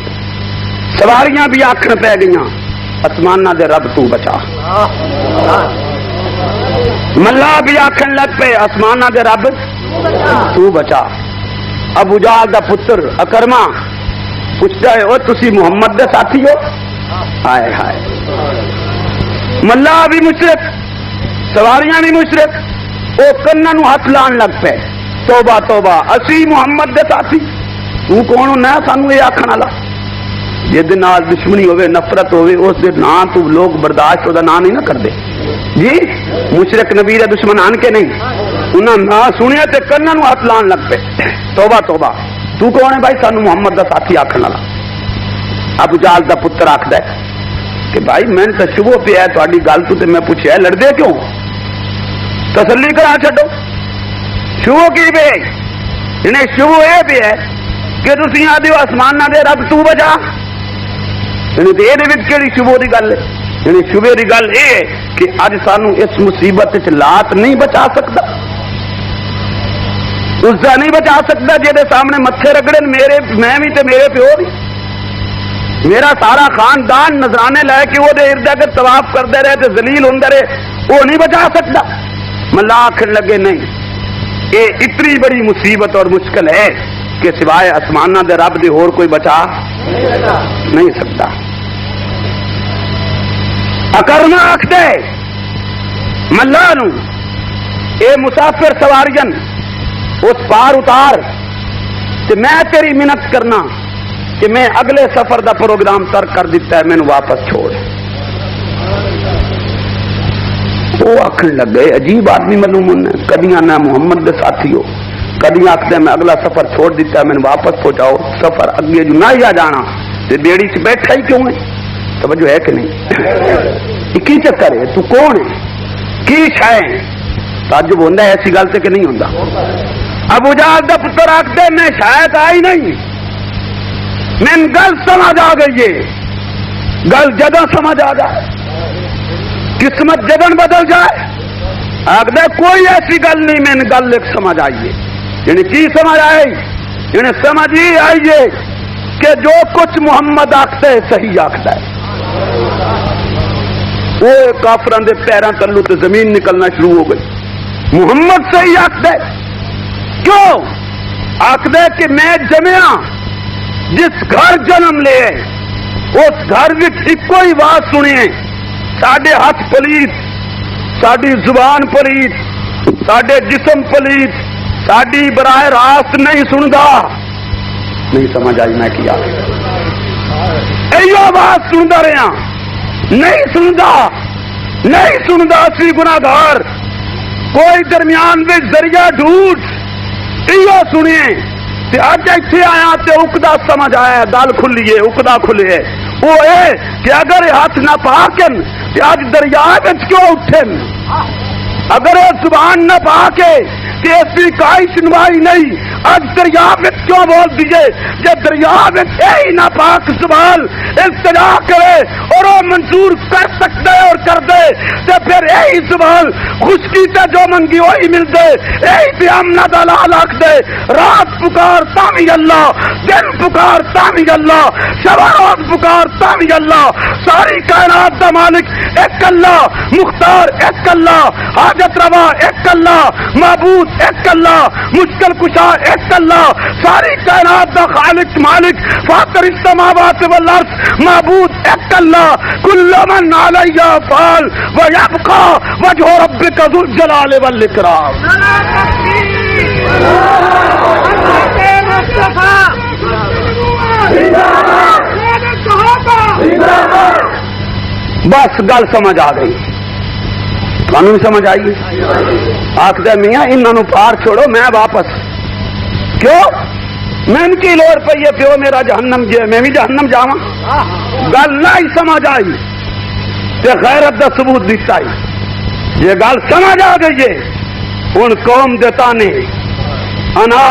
سواریاں بھی آکھن پہ گئیاں آسمانہ دے رب تو بچا ملا بھی آکھن لگ پے آسمانہ دے رب تو بچا ابو جہل دا پتر اکرما پوچھتا ہے او تسی محمد دے ساتھی ہو ہائے ہائے ملا بھی مشرک سواریاں بھی مشرک او کناں نو ہاتھ لان لگ پے توبہ توبہ اسی محمد دے ساتھی تو کون نہ سانو یہ آکھن والا جس نال دشمنی ہوے نفرت ہوے اس دے نا تو لوگ برداشت دا نا نہیں نہ کردے جی مشرک نبی دے دشمن آن کے نہیں انہاں نا سنیا تے کناں نو ہاتھ لان لگ پے توبہ توبہ تو کون ہے بھائی سانو محمد دا ساتھی آکھن والا ابو جہل دا پتر آکھدا ہے کہ بھائی میں تے شبہ پیا ہے تہاڈی گل تو تے میں پوچھیا لڑدے کیوں تسلی کرا چھڈو شبہ کی پہ انہیں شبہ اے پیا ہے کہ تسی آدھے آسمانہ دے رب تو بچا کہڑی شبہ کی گل ہے شبے کی گل یہ کہ اج سانو اس مصیبت لات نہیں بچا سکتا اس کا نہیں بچا سکتا جہے سامنے متھے رگڑے میرے میں بھی تے میرے پیو بھی میرا سارا خاندان نذرانے لے کے وہ ارد گرد طواف کرتے رہے تے ذلیل ہوندے رہے وہ نہیں بچا سکتا ملا آخر لگے نہیں یہ اتنی بڑی مصیبت اور مشکل ہے کہ سوائے آسمانہ دے رب دے اور کوئی بچا نہیں سکتا اکرنا آخدے ملا نو اے مسافر سواریاں اس پار اتار کہ میں تیری منت کرنا کہ میں اگلے سفر دا پروگرام ترک کر دیتا ہے مینوں واپس چھوڑ وہ آخر لگ گئے عجیب آدمی معلوم ہے کدیاں نہ محمد دے ساتھی ہو کدی آخر میں اگلا سفر چھوڑ دیتا ہے میں واپس پہنچاؤ سفر اگے جو نہ جا جانا تے بیڑی سے بیٹھا ہی کیوں ہے توجہ ہے کہ نہیں کی چکر ہے تو کون ہے کی شے تعجب ہوتا ہے ایسی گل سے کہ نہیں ہوتا ابو جہل دا پتر آخدے میں شاید آئی نہیں میں گل سمجھ آ گئی ہے گل جدہ سمجھ آ جائے قسمت جدن بدل جائے آخدے کوئی ایسی گل نہیں میں گل ایک سمجھ آئیے یعنی کی سمجھ آئی یعنی سمجھ ہی آئیے کہ جو کچھ محمد آختا ہے صحیح آختا ہے وہ کافران دے پیروں تلو تے زمین نکلنا شروع ہو گئی محمد صحیح آختا ہے کیوں آختا ہے کہ میں جمیا جس گھر جنم لے اس گھر ایک ہی بات سنیے ساڈے ہاتھ پلیت ساڈی زبان پلیت ساڈے جسم پلیت ساڈی براہ راست نہیں سندا نہیں سمجھ آئی میں کیا ایو بات سندا رہا نہیں سندا اسی گناہگار کوئی درمیان میں ذریعہ ڈھونڈ ایو سنیے تے اج ایتھے آیا تے اکدا سمجھ آیا گل کھلیے اکدا کھلے وہ ہے کہ اگر ہاتھ نہ پاکن تے اج دریا وچ کیوں اٹھن اگر وہ زبان نہ پاکے کہ اس کی کوئی سنوائی نہیں اج دریا میں کیوں بول دیجیے جب دریا میں یہی ناپاک سوال التجا کرے اور وہ منظور کر سکتے اور کر دے تو پھر یہی سوال خشکی تے جو منگی وہی مل دے یہی پہ امنا دلال آکھ دے رات پکار تامی اللہ دن پکار تامی اللہ شب روز پکار تامی اللہ ساری کائنات دا مالک ایک اللہ مختار ایک اللہ حاجت روا ایک اللہ معبود ایک اللہ مشکل کشا ایک اللہ ساری کائنات دا خالق مالک فاطر السماوات والارض معبود ایک اللہ کل من علیہ فعال ویبقى وجہ ربک ذو الجلال والاکرام بس گل سمجھ آ گئی تھانوں بھی سمجھ آئی آخر میاں انہوں پار چھوڑو میں واپس کیوں میں ان کی لوڑ پئی ہے پیو میرا جہنم جے میں بھی جہنم جاواں گل نہ ہی سمجھ آئی تے غیرت دا ثبوت دیتا ہی یہ گل سمجھ آ گئی ہے ان قوم دیتا نے انا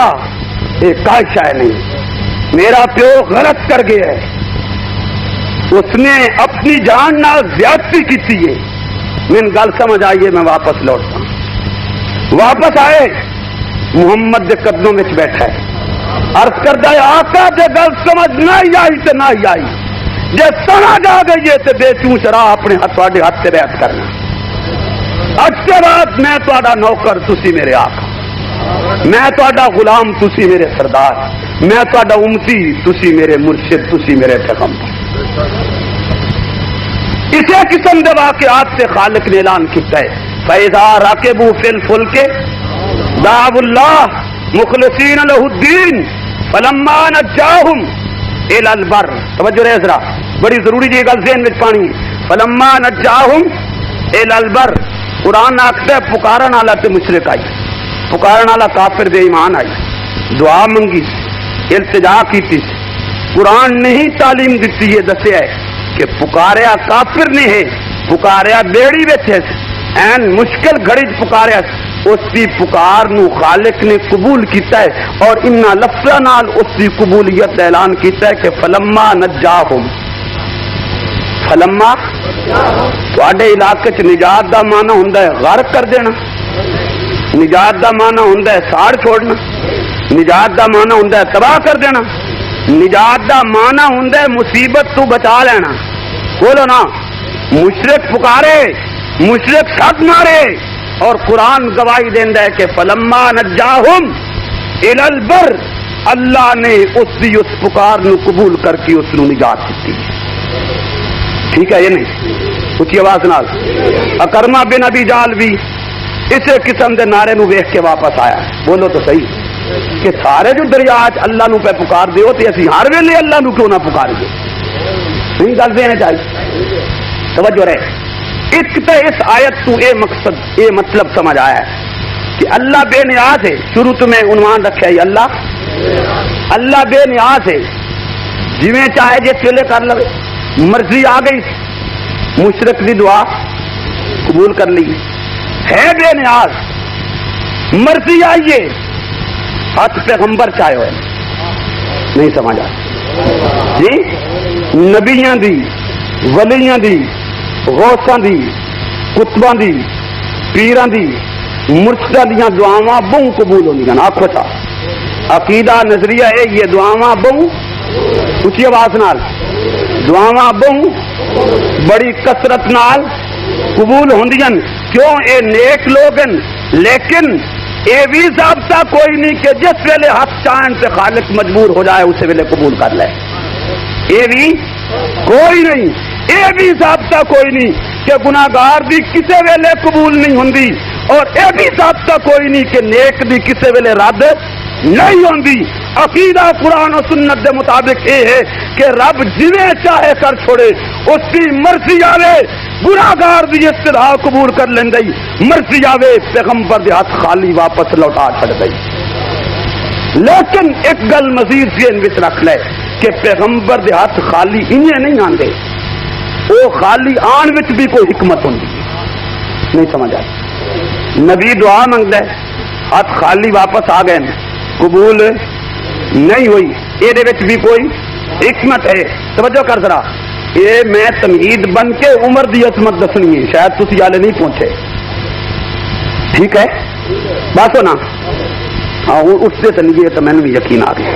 یہ کوئی شے نہیں میرا پیو غلط کر گیا ہے اس نے اپنی جان نال زیادتی کی ہے میں گل سمجھ آئیے میں واپس لوٹتا ہوں واپس آئے محمد دے قدموں میں بیٹھا ہے عرض کرتا ہے آقا جے گل سمجھ نہ ہی آئی تو نہ ہی آئی جے سمجھ آ گئی ہے تو بے چوں شرا اپنے ہاتھ سے بیعت کرنا اج کے بعد میں تہاڈا نوکر تسی میرے آقا میں تہاڈا غلام تسی میرے سردار میں تہاڈا امتی تسی میرے مرشد تسی میرے پیغمبر اسی قسم کے واقعات سے خالق نے اعلان کیا ہے فَإِذَا رَكِبُوا فِي الْفُلْكِ دَعَوُا اللَّهَ مُخْلِصِينَ لَهُ الدِّينَ فَلَمَّا نَجَّاهُمْ إِلَى الْبَرِّ توجہ رہے ذرا بڑی ضروری جی گل ذہن وچ پانی فَلَمَّا نَجَّاهُمْ إِلَى الْبَرِّ قرآن آخر پکارن والا تے مشرک آئی پکارن والا کافر بے ایمان آئی دعا منگی التجا کی قرآن نے ہی تعلیم دیتی ہے دسیا ہے کہ پکاریا کافر نہیں ہے پکاریا بیڑی وچ ہے این مشکل گھڑی پکاریا اس کی پکار نو خالق نے قبول کیتا ہے اور ان لفظاں نال اس کی قبولیت اعلان کیتا ہے کہ فلما نجاہم فلما تواڈے علاقے چ نجات دا معنی ہوندا ہے غرق کر دینا نجات دا معنی ہوندا ہے ساڑ چھوڑنا نجات دا معنی ہوندا ہے تباہ کر دینا نجات دا معنی ہوندا ہے مصیبت تو بچا لینا بولو نا مشرک پکارے مشرک ساتھ مارے اور قرآن گواہی دیندا ہے کہ فلما نجاہم الی البر اللہ نے اس دی اس پکار نو قبول کر کے اس نو نجات دی ٹھیک ہے یہ نہیں اچھی آواز نال اکرمہ بن ابی جال بھی اسے قسم دے نعرے نو ویکھ کے واپس آیا بولو تو صحیح کہ سارے جو دریا اللہ نو پہ پکار دیو تے اسی ہر ویلے اللہ نو کیوں نہ پکاریے نہیں گل دینا چاہیے توجہ رہے ایک تو اس آیت تو اے مقصد اے مطلب سمجھ آیا ہے کہ اللہ بے نیاز ہے شروع تو میں عنوان رکھا ہے اللہ بے نیاز ہے جویں چاہے جس ویلے کر لو مرضی آ گئی مشرک دی دعا قبول کر لی ہے بے نیاز مرضی آئیے ہاتھ پیغمبر چاہے ہوئے نہیں سمجھا جی نبیاں دی ولیاں دی غوثاں دی کتباں دی پیراں دی مرشداں دیاں دعاواں بہوں قبول ہوندیاں آکھو تا عقیدہ نظریہ ہے یہ دعاواں بہوں اچھی آواز نال دعاواں بہوں بڑی کثرت نال قبول ہوندیاں کیوں اے نیک لوگن لیکن اے بھی ضابطہ کوئی نہیں کہ جس ویلے ہاتھ چاہن سے خالق مجبور ہو جائے اسے ویلے قبول کر لے اے بھی کوئی نہیں اے بھی ضابطہ کوئی نہیں کہ گناہگار بھی کسے ویلے قبول نہیں ہوندی اور اے بھی ضابطہ کوئی نہیں کہ نیک بھی کسے ویلے رد نہیں ہوندی عقیدہ قرآن و سنت دے مطابق یہ ہے کہ رب جویں چاہے کر چھوڑے اس کی مرضی آوے گناہگار دی استدعا قبول کر لیندی مرضی آوے پیغمبر دے ہاتھ خالی واپس لوٹا چھڑ دئی لیکن ایک گل مزید ذہن وچ رکھ لے کہ پیغمبر دے ہاتھ خالی انہیں نہیں آندے وہ خالی آن وچ بھی کوئی حکمت ہوندی نہیں سمجھ آئی نبی دعا منگدا ہے ہاتھ خالی واپس آ گئے قبول نہیں ہوئی. یہ بھی کوئی حکمت ہے. توجہ کر ذرا. یہ میں تمہید بن کے عمر دی عظمت دسنی ہے, شاید تسی والے نہیں پہنچے. ٹھیک ہے بات ہو نا. ہاں اس سے تنگی تو میں نے بھی یقین آ گیا.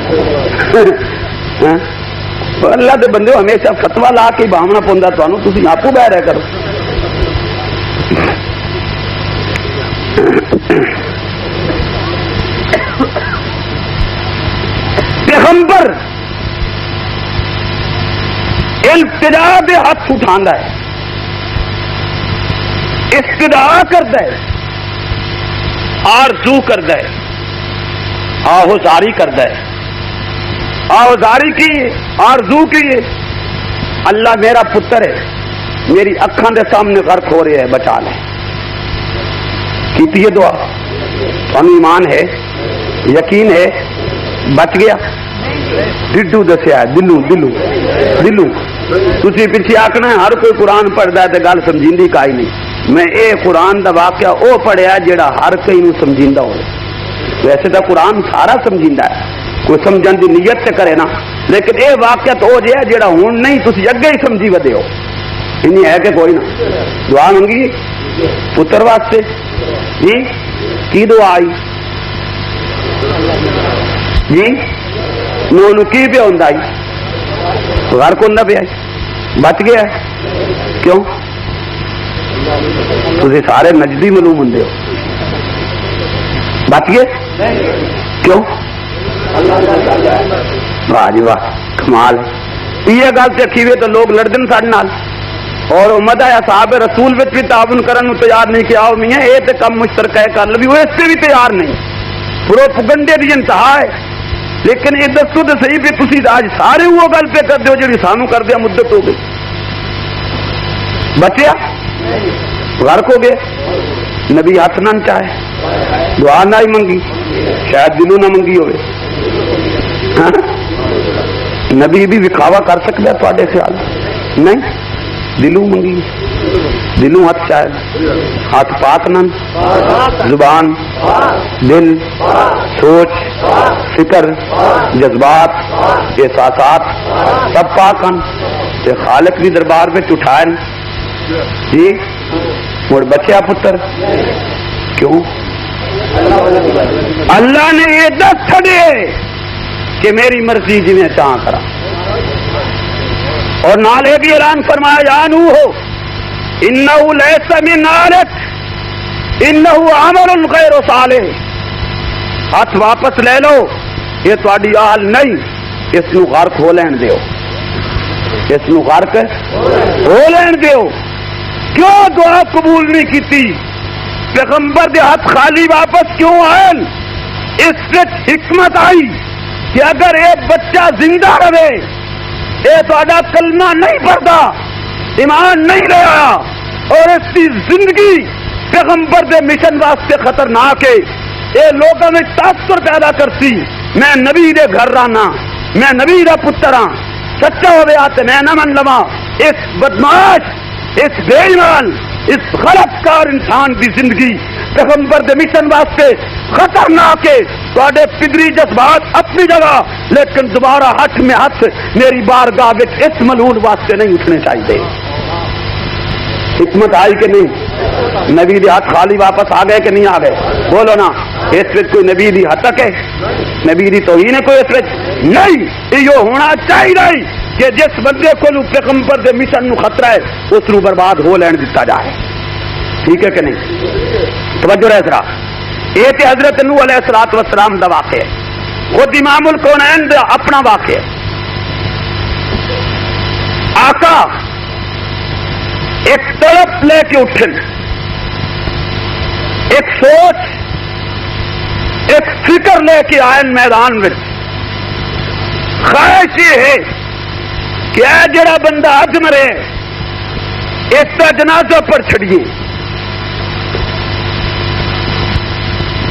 اللہ دے بندے ہمیشہ فتوا لا کے بامنا پوندا تانوں, تسی آپ بہ رہا کرو. پیغمبر التجا دے ہاتھ اٹھاندا ہے, استدعا کردا ہے, آرزو کردا ہے, آہوزاری کردا ہے. آہوزاری کی, آرزو کی, اللہ میرا پتر ہے, میری اکھاں دے سامنے غرق ہو رہے ہے, بچا لے. کیتی ہے دعا, تانوں ایمان ہے, یقین ہے, بچ گیا. ڈڈو دسیا دلوں دلوں دلوں. تسی پیچھے آکھنا ہے ہر کوئی قرآن پڑھدا ہے تے گل سمجھیندی کائی نہیں. میں اے قرآن دا واقعہ او پڑھیا جڑا ہر کئی نو سمجھیندا ہوے. ویسے تو قرآن سارا سمجھیندا ہے, کوئی سمجھن دی نیت سے کرے نا, لیکن اے واقعہ تو ہو جائے جڑا ہون نہیں تسی اگے ہی سمجھی ودے ہو. انہی ہے کہ کوئی نہ. دعا منگی پتر واسطے جی, کی دعا آئی جی, نو کی پہ ہوندا آئی, غرق ہوندا پہ آئی, بچ گیا ہے. کیوں تسی سارے نجدی معلوم ہوندے ہو, بچ گئے کیوں؟ واہ جی واہ کمال ہے. یہ گل دیکھی ہوئے تو لوگ لڑتے سارے نال, اور امت ہے صحابہ رسول بھی تعاون کرنے تیار نہیں کہ آؤ میاں یہ تو کم مشترکہ کر لو, وہ اس سے بھی تیار نہیں. پروپگنڈے کی انتہا ہے. لیکن یہ دسو تو صحیح بھی تسی آج سارے وہ گل پہ کر دو جی سانو کر دیا, مدت ہو گئی, بچیا غرق ہو گئے. نبی ہاتھ نہ چاہے, دعا نہ ہی منگی, شاید دلوں نہ منگی ہوئے. نبی بھی وکھاوا کر سکتا ہے تے خیال نہیں, دلوں منگی, دلوں ہاتھ چاہے, ہاتھ پاک نن, زبان, دل, سوچ, فکر, جذبات, احساسات سب پاک ہیں. خالق بھی دربار میں اٹھائے جی, اور بچیا پتر کیوں؟ اللہ نے یہ دس چھڑے کہ میری مرضی جی میں چاہ کرا, اور نالے بھی اعلان فرمایا یا نوح انہو لیس من آلک انہو عمل غیر صالح. ہاتھ واپس لے لو, یہ تہاڈی آل نہیں, اس نو غرق ہو لین دیو, اس نو غرق ہو لین دیو. کیوں دعا قبول نہیں کیتی؟ پیغمبر دے ہاتھ خالی واپس کیوں آئے؟ اس سے حکمت آئی کہ اگر ایک بچہ زندہ رہے, یہ تہاڈا کلمہ نہیں پڑھتا, ایمان نہیں لے آیا, اور اس کی زندگی پیغمبر دے مشن واسطے خطرناک ہے, یہ لوگوں میں تاثر پیدا کرتی. میں نبی دے گھر رانا, میں نبی دا پتر ہاں, سچا ہوئے آتے میں نہ من لوا. اس بدماش, اس بے ایمان, اس غلط کار انسان کی زندگی پیغمبر دے مشن واسطے خطرناک ہے. تواڈے پدری جذبات اپنی جگہ, لیکن دوبارہ ہاتھ میں ہاتھ میری بارگاہ وچ اس ملعون واسطے نہیں اٹھنے چاہیے. حکمت آئی کہ نہیں؟ نبی دی ہاتھ خالی واپس آ گئے کہ نہیں آ گئے؟ بولو نا. اس وچ کوئی نبی دی حتک ہے؟ نبی دی توہین ہے کوئی اس وچ نہیں. یہ ہونا چاہیے کہ جس بندے کو پیغمبر دے مشن نو خطرہ ہے اس نو برباد ہو لین دتا جائے. ٹھیک ہے کہ نہیں؟ توجہ رہے ذرا. یہ تے حضرت نوح علیہ الصلوۃ والسلام دا واقعہ ہے, خود امام الکونین دا اپنا واقعہ ہے. آقا ایک طرف لے کے اٹھن, ایک سوچ, ایک فکر لے کے آئے میدان میں. خواہش یہ ہے کہ اے جڑا بندہ اج مرے اس کا جنازہ پڑھ چھڑیے.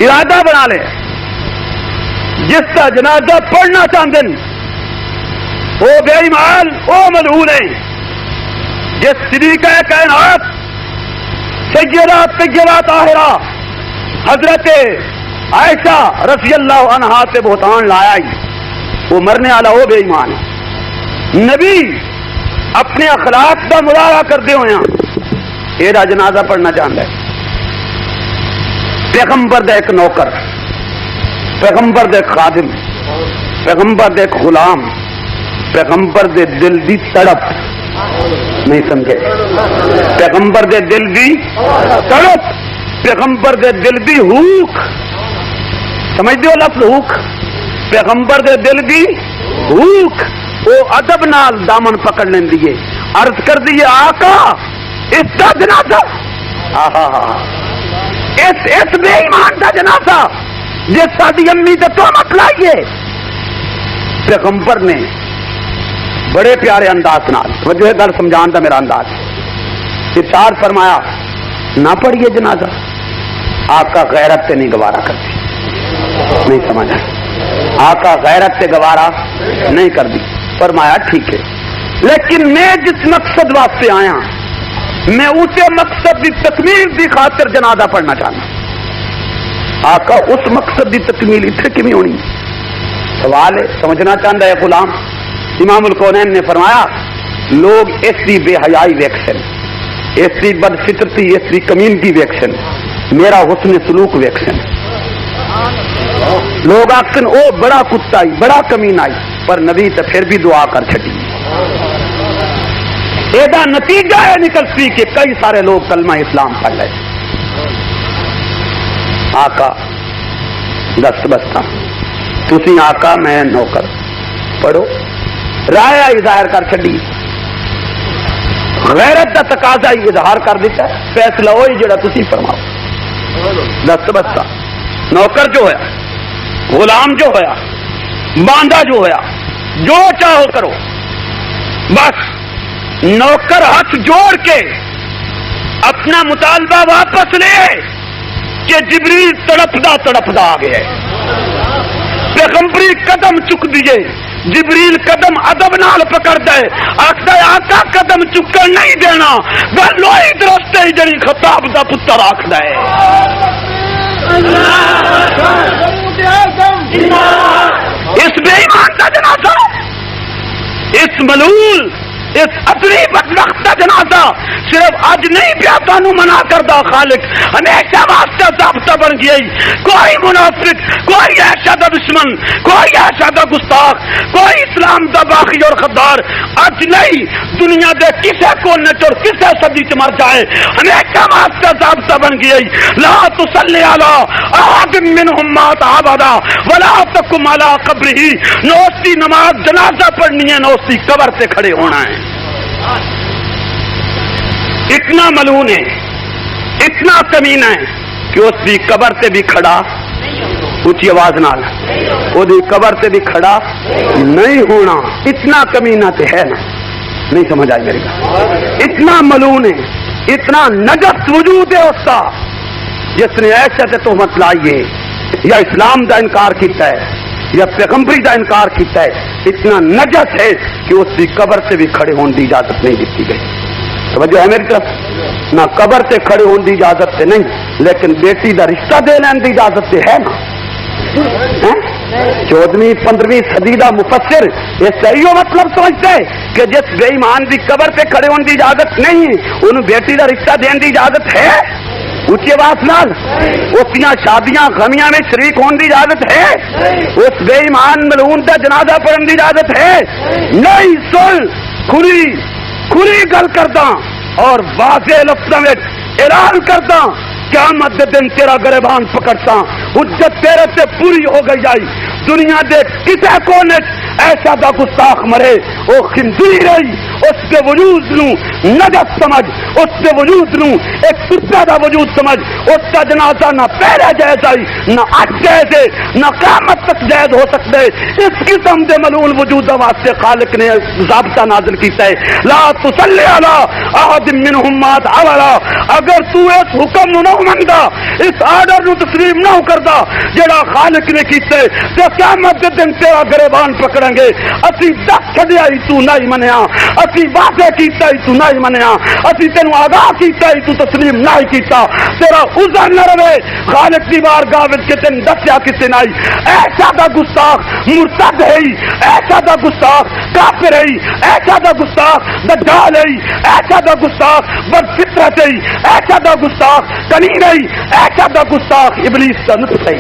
ارادہ بنا لے, جس کا جنازہ پڑھنا چاہتے ہیں وہ بے ایمان, وہ ملعون ہے. جس صدیقہ کائنات سیدہ طیبہ طاہرہ حضرت عائشہ رضی اللہ عنہا سے بہتان لایا ہی وہ مرنے والا وہ بے ایمان ہے. نبی اپنے اخلاق کا مظاہرہ کرتے ہوئے یہ جنازہ پڑھنا چاہتا ہے. پیغمبر دے ایک نوکر، پیغمبر دے ایک خادم، پیغمبر دے ایک غلام، پیغمبر دے دل دی تڑپ نہیں سمجھے، پیغمبر دے دل دی تڑپ، پیغمبر دے دل دی ہوک، سمجھ دیو لفظ ہوک، پیغمبر دے دل دی ہوک وہ ادب نال دامن پکڑ لین دیے، عرض کر دیے آقا اس کا جنازہ، اس بے ایمان کا جنازہ جس ساری امی تے تہمت لائیے. پیغمبر نے بڑے پیارے انداز نال جو ہے گل سمجھان دا میرا انداز ارشاد فرمایا نہ پڑھیے جنازہ. آقا غیرت سے نہیں گوارا کرتی، نہیں سمجھا، آقا غیرت سے گوارا نہیں کر دی. فرمایا ٹھیک ہے لیکن میں جس مقصد واسطے آیا میں اسے مقصد کی تکمیل کی خاطر جنازہ پڑھنا چاہتا. آقا اس مقصد کی تکمیل اتنے کیوں ہونی؟ سوال ہے، سمجھنا چاہتا ہے غلام. امام الکونین نے فرمایا لوگ اس کی بے حیائی ویکسن، اس کی بد فطرتی، اس کی کمینگی ویکسن، میرا حسن سلوک ویکسن. لوگ آخر او بڑا کتا ہی بڑا کمین آئی پر نبی تو پھر بھی دعا کر چکی. یہ نتیجہ ہے نکلتی کہ کئی سارے لوگ کلمہ اسلام پڑھ لے. آقا دست بستا تسی آقا میں نوکر پڑھو، رائے اظہار کر چڈی، غیرت کا تقاضا ہی اظہار کر دیتا ہے، فیصلہ وہی جڑا تسی فرماؤ. دست بستا نوکر جو ہوا، غلام جو ہوا، باندھا جو ہوا، جو چاہو کرو. بس نوکر ہاتھ جوڑ کے اپنا مطالبہ واپس لے کہ جبریل تڑپدا تڑپدا آ گیا. پیغمبری قدم چک دیے، جبریل قدم ادب نال پکڑ دے، آخر آقا قدم چکن نہیں دینا، گل وہی درست ہے جڑی خطاب دا پتر آخر ہے. اس بے ایمان کا جنازہ، اس ملول، اس اپنی بدبخت کا جنازہ صرف اج نہیں پیا تانوں منع کردا خالق، ہمیشہ واسطہ ضابطہ بن گیا. کوئی منافق، کوئی ایسا دا دشمن، کوئی ایسا دا گستاخ، کوئی اسلام دا باغی اور غدار اج نہیں دنیا دے کسے کونے چ اور کسے صدی چ مر جائے، ہمیشہ واسطہ ضابطہ بن گیا. لا تصلی علی احد منهم مات ابدا ولا تقم علی قبره. نوستی نماز جنازہ پڑھنی ہے، نوستی قبر سے کھڑے ہونا ہے. اتنا ملعون ہے، اتنا کمینہ ہے کہ اس کی قبر سے بھی کھڑا، اونچی آواز نال وہ قبر سے بھی کھڑا نہیں ہونا. اتنا کمینہ تو ہے نا، نہیں سمجھ آئی میری بات. اتنا ملعون ہے، اتنا نجس وجود ہے اس کا جس نے ایسے تہمت لائی ہے یا اسلام کا انکار کیتا ہے یا پیغمبری کا انکار کیتا ہے. اتنا نجس ہے کہ اس کی قبر سے بھی کھڑے ہونے کی اجازت نہیں دیتی گئی. توجہ ہے میری طرف؟ نہ قبر سے کھڑے ہونے کی اجازت سے نہیں، لیکن بیٹی کا رشتہ دے لین کی اجازت سے ہے نا. 14ویں 15ویں صدی کا مفسر یہ صحیح مطلب سمجھتے کہ جس بے ایمان کی قبر سے کھڑے ہونے کی اجازت نہیں انہوں بیٹی کا رشتہ دینے کی اجازت ہے. اونچی آواز نال اس شادیاں غمیاں میں شریک ہونے کی اجازت ہے؟ اس بے ایمان ملعون کا جنازہ پڑھنے کی اجازت ہے؟ نہیں. سن کھلی گل کردا اور واضح لفظوں میں اعلان کردا قیامت دے دن تیرا گریبان پکڑتا، حجت تیرے سے پوری ہو گئی آئی. دنیا دے کسے کونے ایسا دا گستاخ مرے وہ خنزیر رہی، اس کے وجود نو نجس سمجھ، اس کے وجود نو ایک کتا دا وجود سمجھ. اس کا جنازہ نہ پہلے جائز آئی، نہ اج جائز ہے، نہ قیامت تک جائز ہو سکتے. اس قسم دے ملعون وجود واسطے خالق نے ضابطہ نازل کیتا ہے لا تصلی علی احد منهم مات ابدا. اگر تو اس حکم نو مندا اس آرڈر نو تسلیم نہ کردا جڑا خالق نے کیتے تے قیامت دے دن تیرا گریبان پکڑیں گے. اسی دس چھڈیا ہی تو نہیں منیا, اسی وعدے کیتا ہی تو نہیں منیا, اسی تینوں آگاہ کیتا ہی تو تسلیم نہیں کیتا. تیرا عذر نہ رہے خالق دی بارگاہ وچ کہ تین دسیا کسے نہیں. ایسا دا گستاخ مرتد ہے, ایسا دا گستاخ کافر ہے, ایسا دا گستاخ دجال ہے, ایسا دا گستاخ بد فطرت ہے, ایسا دا گستاخ کنین ہے, ایسا دا گستاخ ابلیس کا نطق ہے.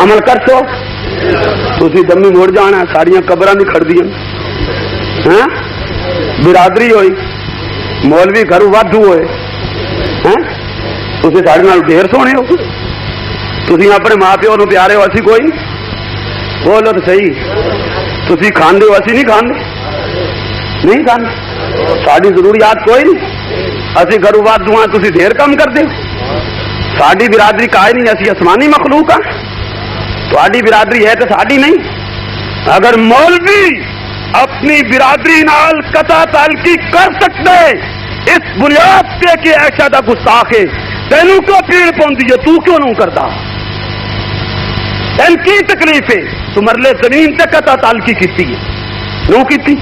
عمل کر سو تسی دمی مڑ جانا, ساڑیاں قبراں نہیں کھڑدیاں. ہاں برادری ہوئی, مولوی گھروں وادو ہوئے, تسی ساڑے نال ڈھیر سونے ہو, تسی اپنے ماں پیو نو پیارے ہو, اسی کوئی بولو تو صحیح. تسی کھاندے ہو, اسی نہیں کھاندے, نہیں کھاندے, ساری ضروریات کوئی نہیں. اسی گھروں وادو ہاں, تسی ڈھیر کم کر دے. ساری برادری کا نہیں, اسی آسمانی مخلوق ہاں, تھوڑی برادری ہے تو ساری نہیں. اگر مولوی اپنی برادری نال قطع تعلقی کر سکتے اس بنیاد سے کہ ایسا دا گستاخ ہے, تینوں کو پیڑ پوندی ہے, تو کیوں نہیں کرتا؟ تین کی تکلیف ہے؟ تو مرلے زمین تے قطع تعلقی کیتی ہے, کیوں کیتی؟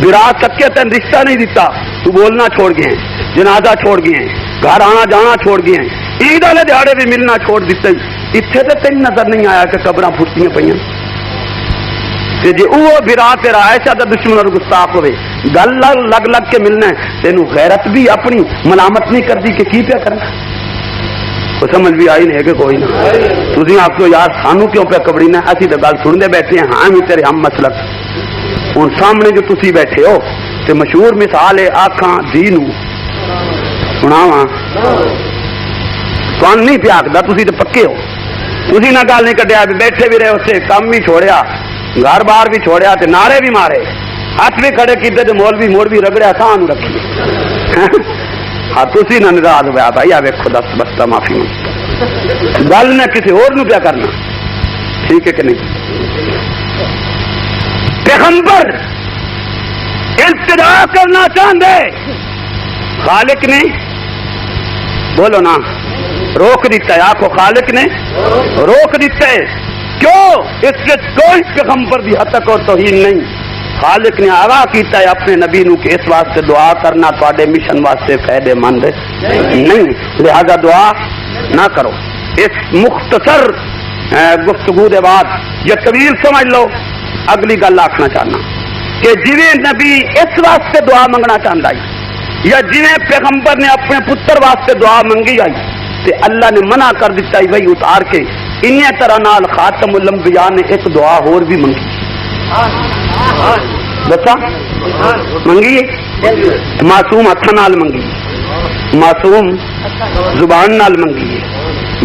برات سکے تین رشتہ نہیں دیتا, تو بولنا چھوڑ گئے ہیں, جنازہ چھوڑ گئے ہیں, گھر آنا جانا چھوڑ گئے ہیں, عید والے دیہڑے بھی ملنا چھوڑ دیتے. اتنے تو تین نظر نہیں آیا کہ قبراں پھٹتی پہ جی وہ برا تیرا ایسا تو دشمن اور گستاخ ہوئے گل لگ لگ کے ملنا ہے. تینوں غیرت بھی اپنی ملامت نہیں کرتی کہ کی پیا کرنا, تو سمجھ بھی آئی نہیں ہے کہ کوئی نہ. تھی آپ کو یار سانو کیوں پہ کبڑینا, اسی تو گل سنتے بیٹھے ہیں, ہاں بھی تیرے ہم مسلک. ہوں سامنے جو تھی بیٹھے ہو تو مشہور مثال ہے آکھاں دھی نو سناواں, تو نہیں پیا آخر, تھی تو پکے ہو, تھی نہ گل نہیں کٹیا, بیٹھے بھی رہے, اسے کام بھی چھوڑیا, گھر بار بھی چھوڑیا, تے نعرے بھی مارے, ہاتھ بھی کھڑے کیتے, تے مولوی موڑ بھی رگڑیا, سان رکھیے. ہاں تھی نہ ناراض ہوا بھائی, آ ویکھو دس بستہ معافی گل نے کسی اور نو پیا کرنا, ٹھیک ہے کہ نہیں؟ پیغمبر التجا کرنا چاہتے, خالق نے بولو نا روک دیتا ہے, آپ کو خالق نے روک دیتا ہے. کیوں؟ اس سے کوئی پیغمبر دی حد تک اور توہین نہیں. خالق نے آگاہ کیتا ہے اپنے نبی نو کہ اس واسطے دعا کرنا تواڈے مشن واسطے فائدے مند نہیں, لہذا دعا نہ کرو. اس مختصر گفتگو دے بعد یہ طویل سمجھ لو, اگلی گل آخنا چاہنا کہ جویں نبی اس واسطے دعا منگنا چاہتا ہے یا جویں پیغمبر نے اپنے پتر واسطے دعا منگی آئی تے اللہ نے منع کر دیتا ہے بھائی اتار کے, انہی طرح نال خاتم الانبیاء نے ایک دعا اور بھی منگی. دسا منگی ہے, معصوم ہاتھ نال منگی, معصوم زبان نال منگی ہے,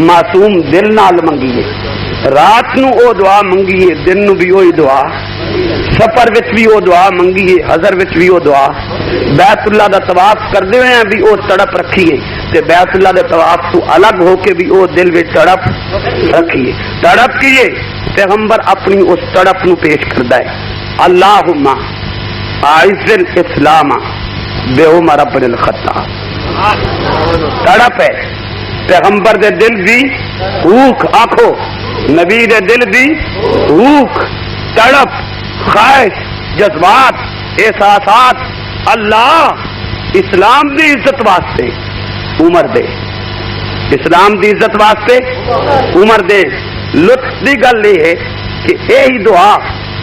معصوم دل نال منگی ہے, رات نو او دعا منگی ہے, دن نو بھی وہی دعا, سفر وچ بھی وہ دعا منگی ہے, حضر وچ بھی وہ دعا, بیت اللہ دا طواف کردے ہوئے بھی وہ تڑپ رکھیے, تے بیت اللہ دے طواف تو الگ ہو کے بھی وہ دل وچ تڑپ رکھیے. تڑپ کیے پیغمبر اپنی اس تڑپ نو پیش کردا ہے, اللہم اعز الاسلام بعمر بن الخطاب. تڑپ ہے پیغمبر دے دل دی بھوک, آنکھو نبی دے دل دی بھوک, تڑپ, خواہش, جذبات, احساسات. اللہ اسلام دی عزت واسطے عمر دے, اسلام دی عزت واسطے عمر دے. لطف دی گل یہ ہے کہ یہی دعا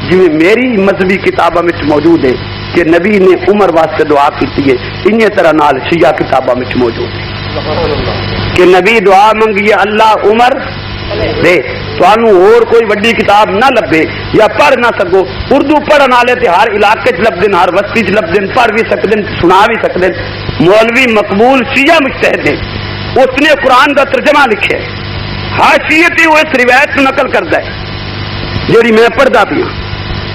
جی میری مذہبی کتابوں میں موجود ہے کہ نبی نے عمر واسطے دعا کی ہے, انہی طرح نال شیعہ کتابوں میں موجود ہے کہ نبی دعا منگی اللہ عمر دے. تھانوں اور کوئی وڈی کتاب نہ لبے یا پڑھ نہ سکو, اردو پڑھن والے تے ہر علاقے چ لبدن, ہر بستی چ لبدن, پڑھ بھی سکدن, سنا بھی سکدن. مولوی مقبول شیعہ مجتہد ہے, اس نے قرآن کا ترجمہ لکھے, حاشیت ہی وہ اس روایت کو نقل کرتا ہے جیڑی میں پڑھتا پیا,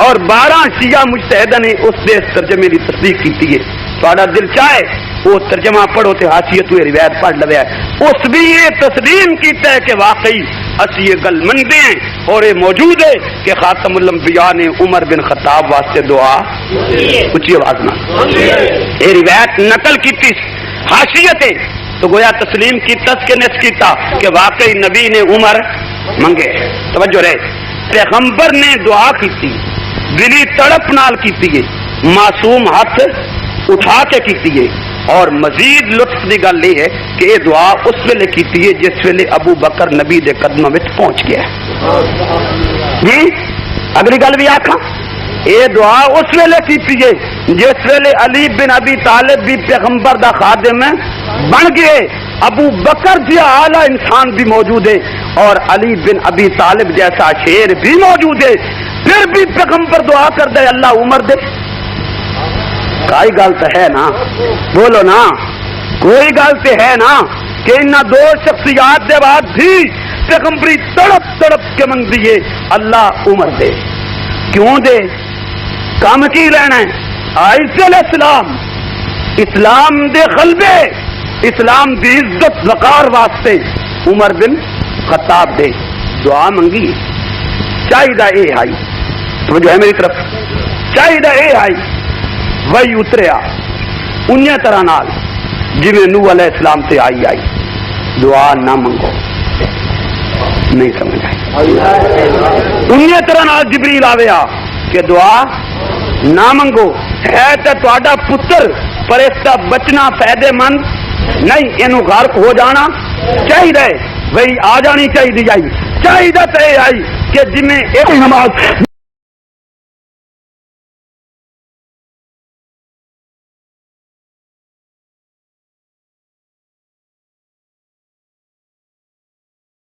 اور 12 شیعہ مجتہداں نے اس دے ترجمے کی تصدیق کی ہے. تھوڑا دل چاہے وہ ترجمہ پڑھو تے حاشیت ہوئے روایت پڑھ لوے. اس بھی یہ تسلیم کیتا ہے کہ واقعی اسی یہ گل منتے ہیں اور یہ موجود ہے کہ خاتم الانبیاء نے عمر بن خطاب واسطے دعا اچھی آواز نہ یہ روایت نقل کی حاشیت ہے تو گویا تسلیم کی تس کے نس کیتا کہ واقعی نبی نے عمر منگے. توجہ رہے پیغمبر نے دعا کی تھی دلی تڑپ نال کی ہے معصوم ہاتھ اٹھا کے کی ہے اور مزید لطف کی گل یہ ہے کہ یہ دعا اس ویلے کی ہے جس ویلے ابو بکر نبی دے قدموں میں پہنچ گیا جی. اگلی گل بھی آکھاں یہ دعا اس ویلے کی ہے جس ویلے علی بن ابی طالب بھی پیغمبر دا خادم بن گئے ابو بکر جیسا اعلیٰ انسان بھی موجود ہے اور علی بن ابی طالب جیسا شیر بھی موجود ہے پھر بھی پیغمبر دعا کر دے اللہ عمر دے. کوئی گل تو ہے نا بولو نا کوئی گل تو ہے نا کہ ان دو شخصیات دے بعد بھی پیغمبری تڑپ تڑپ کے منگ دیے اللہ عمر دے. کیوں دے کام کی رہنا ہے عزت اسلام اسلام دے غلبے اسلام دی عزت وقار واسطے عمر بن خطاب دے دعا منگی چاہیے اے آئی تو جو ہے میری طرف چاہیے اے آئی وہی اتریا انہیں طرح نال جی نوح علیہ السلام سے آئی دعا نہ منگو نہیں سمجھ آئی انہیں طرح نال جبریل آویا کہ دعا نہ منگو ہے تو تہاڈا پتر پر اس کا بچنا فائدے مند نہیں اینو غرق ہو جانا چاہیے وہی آ جانی چاہیے آئی کہ جی میں ایک نماز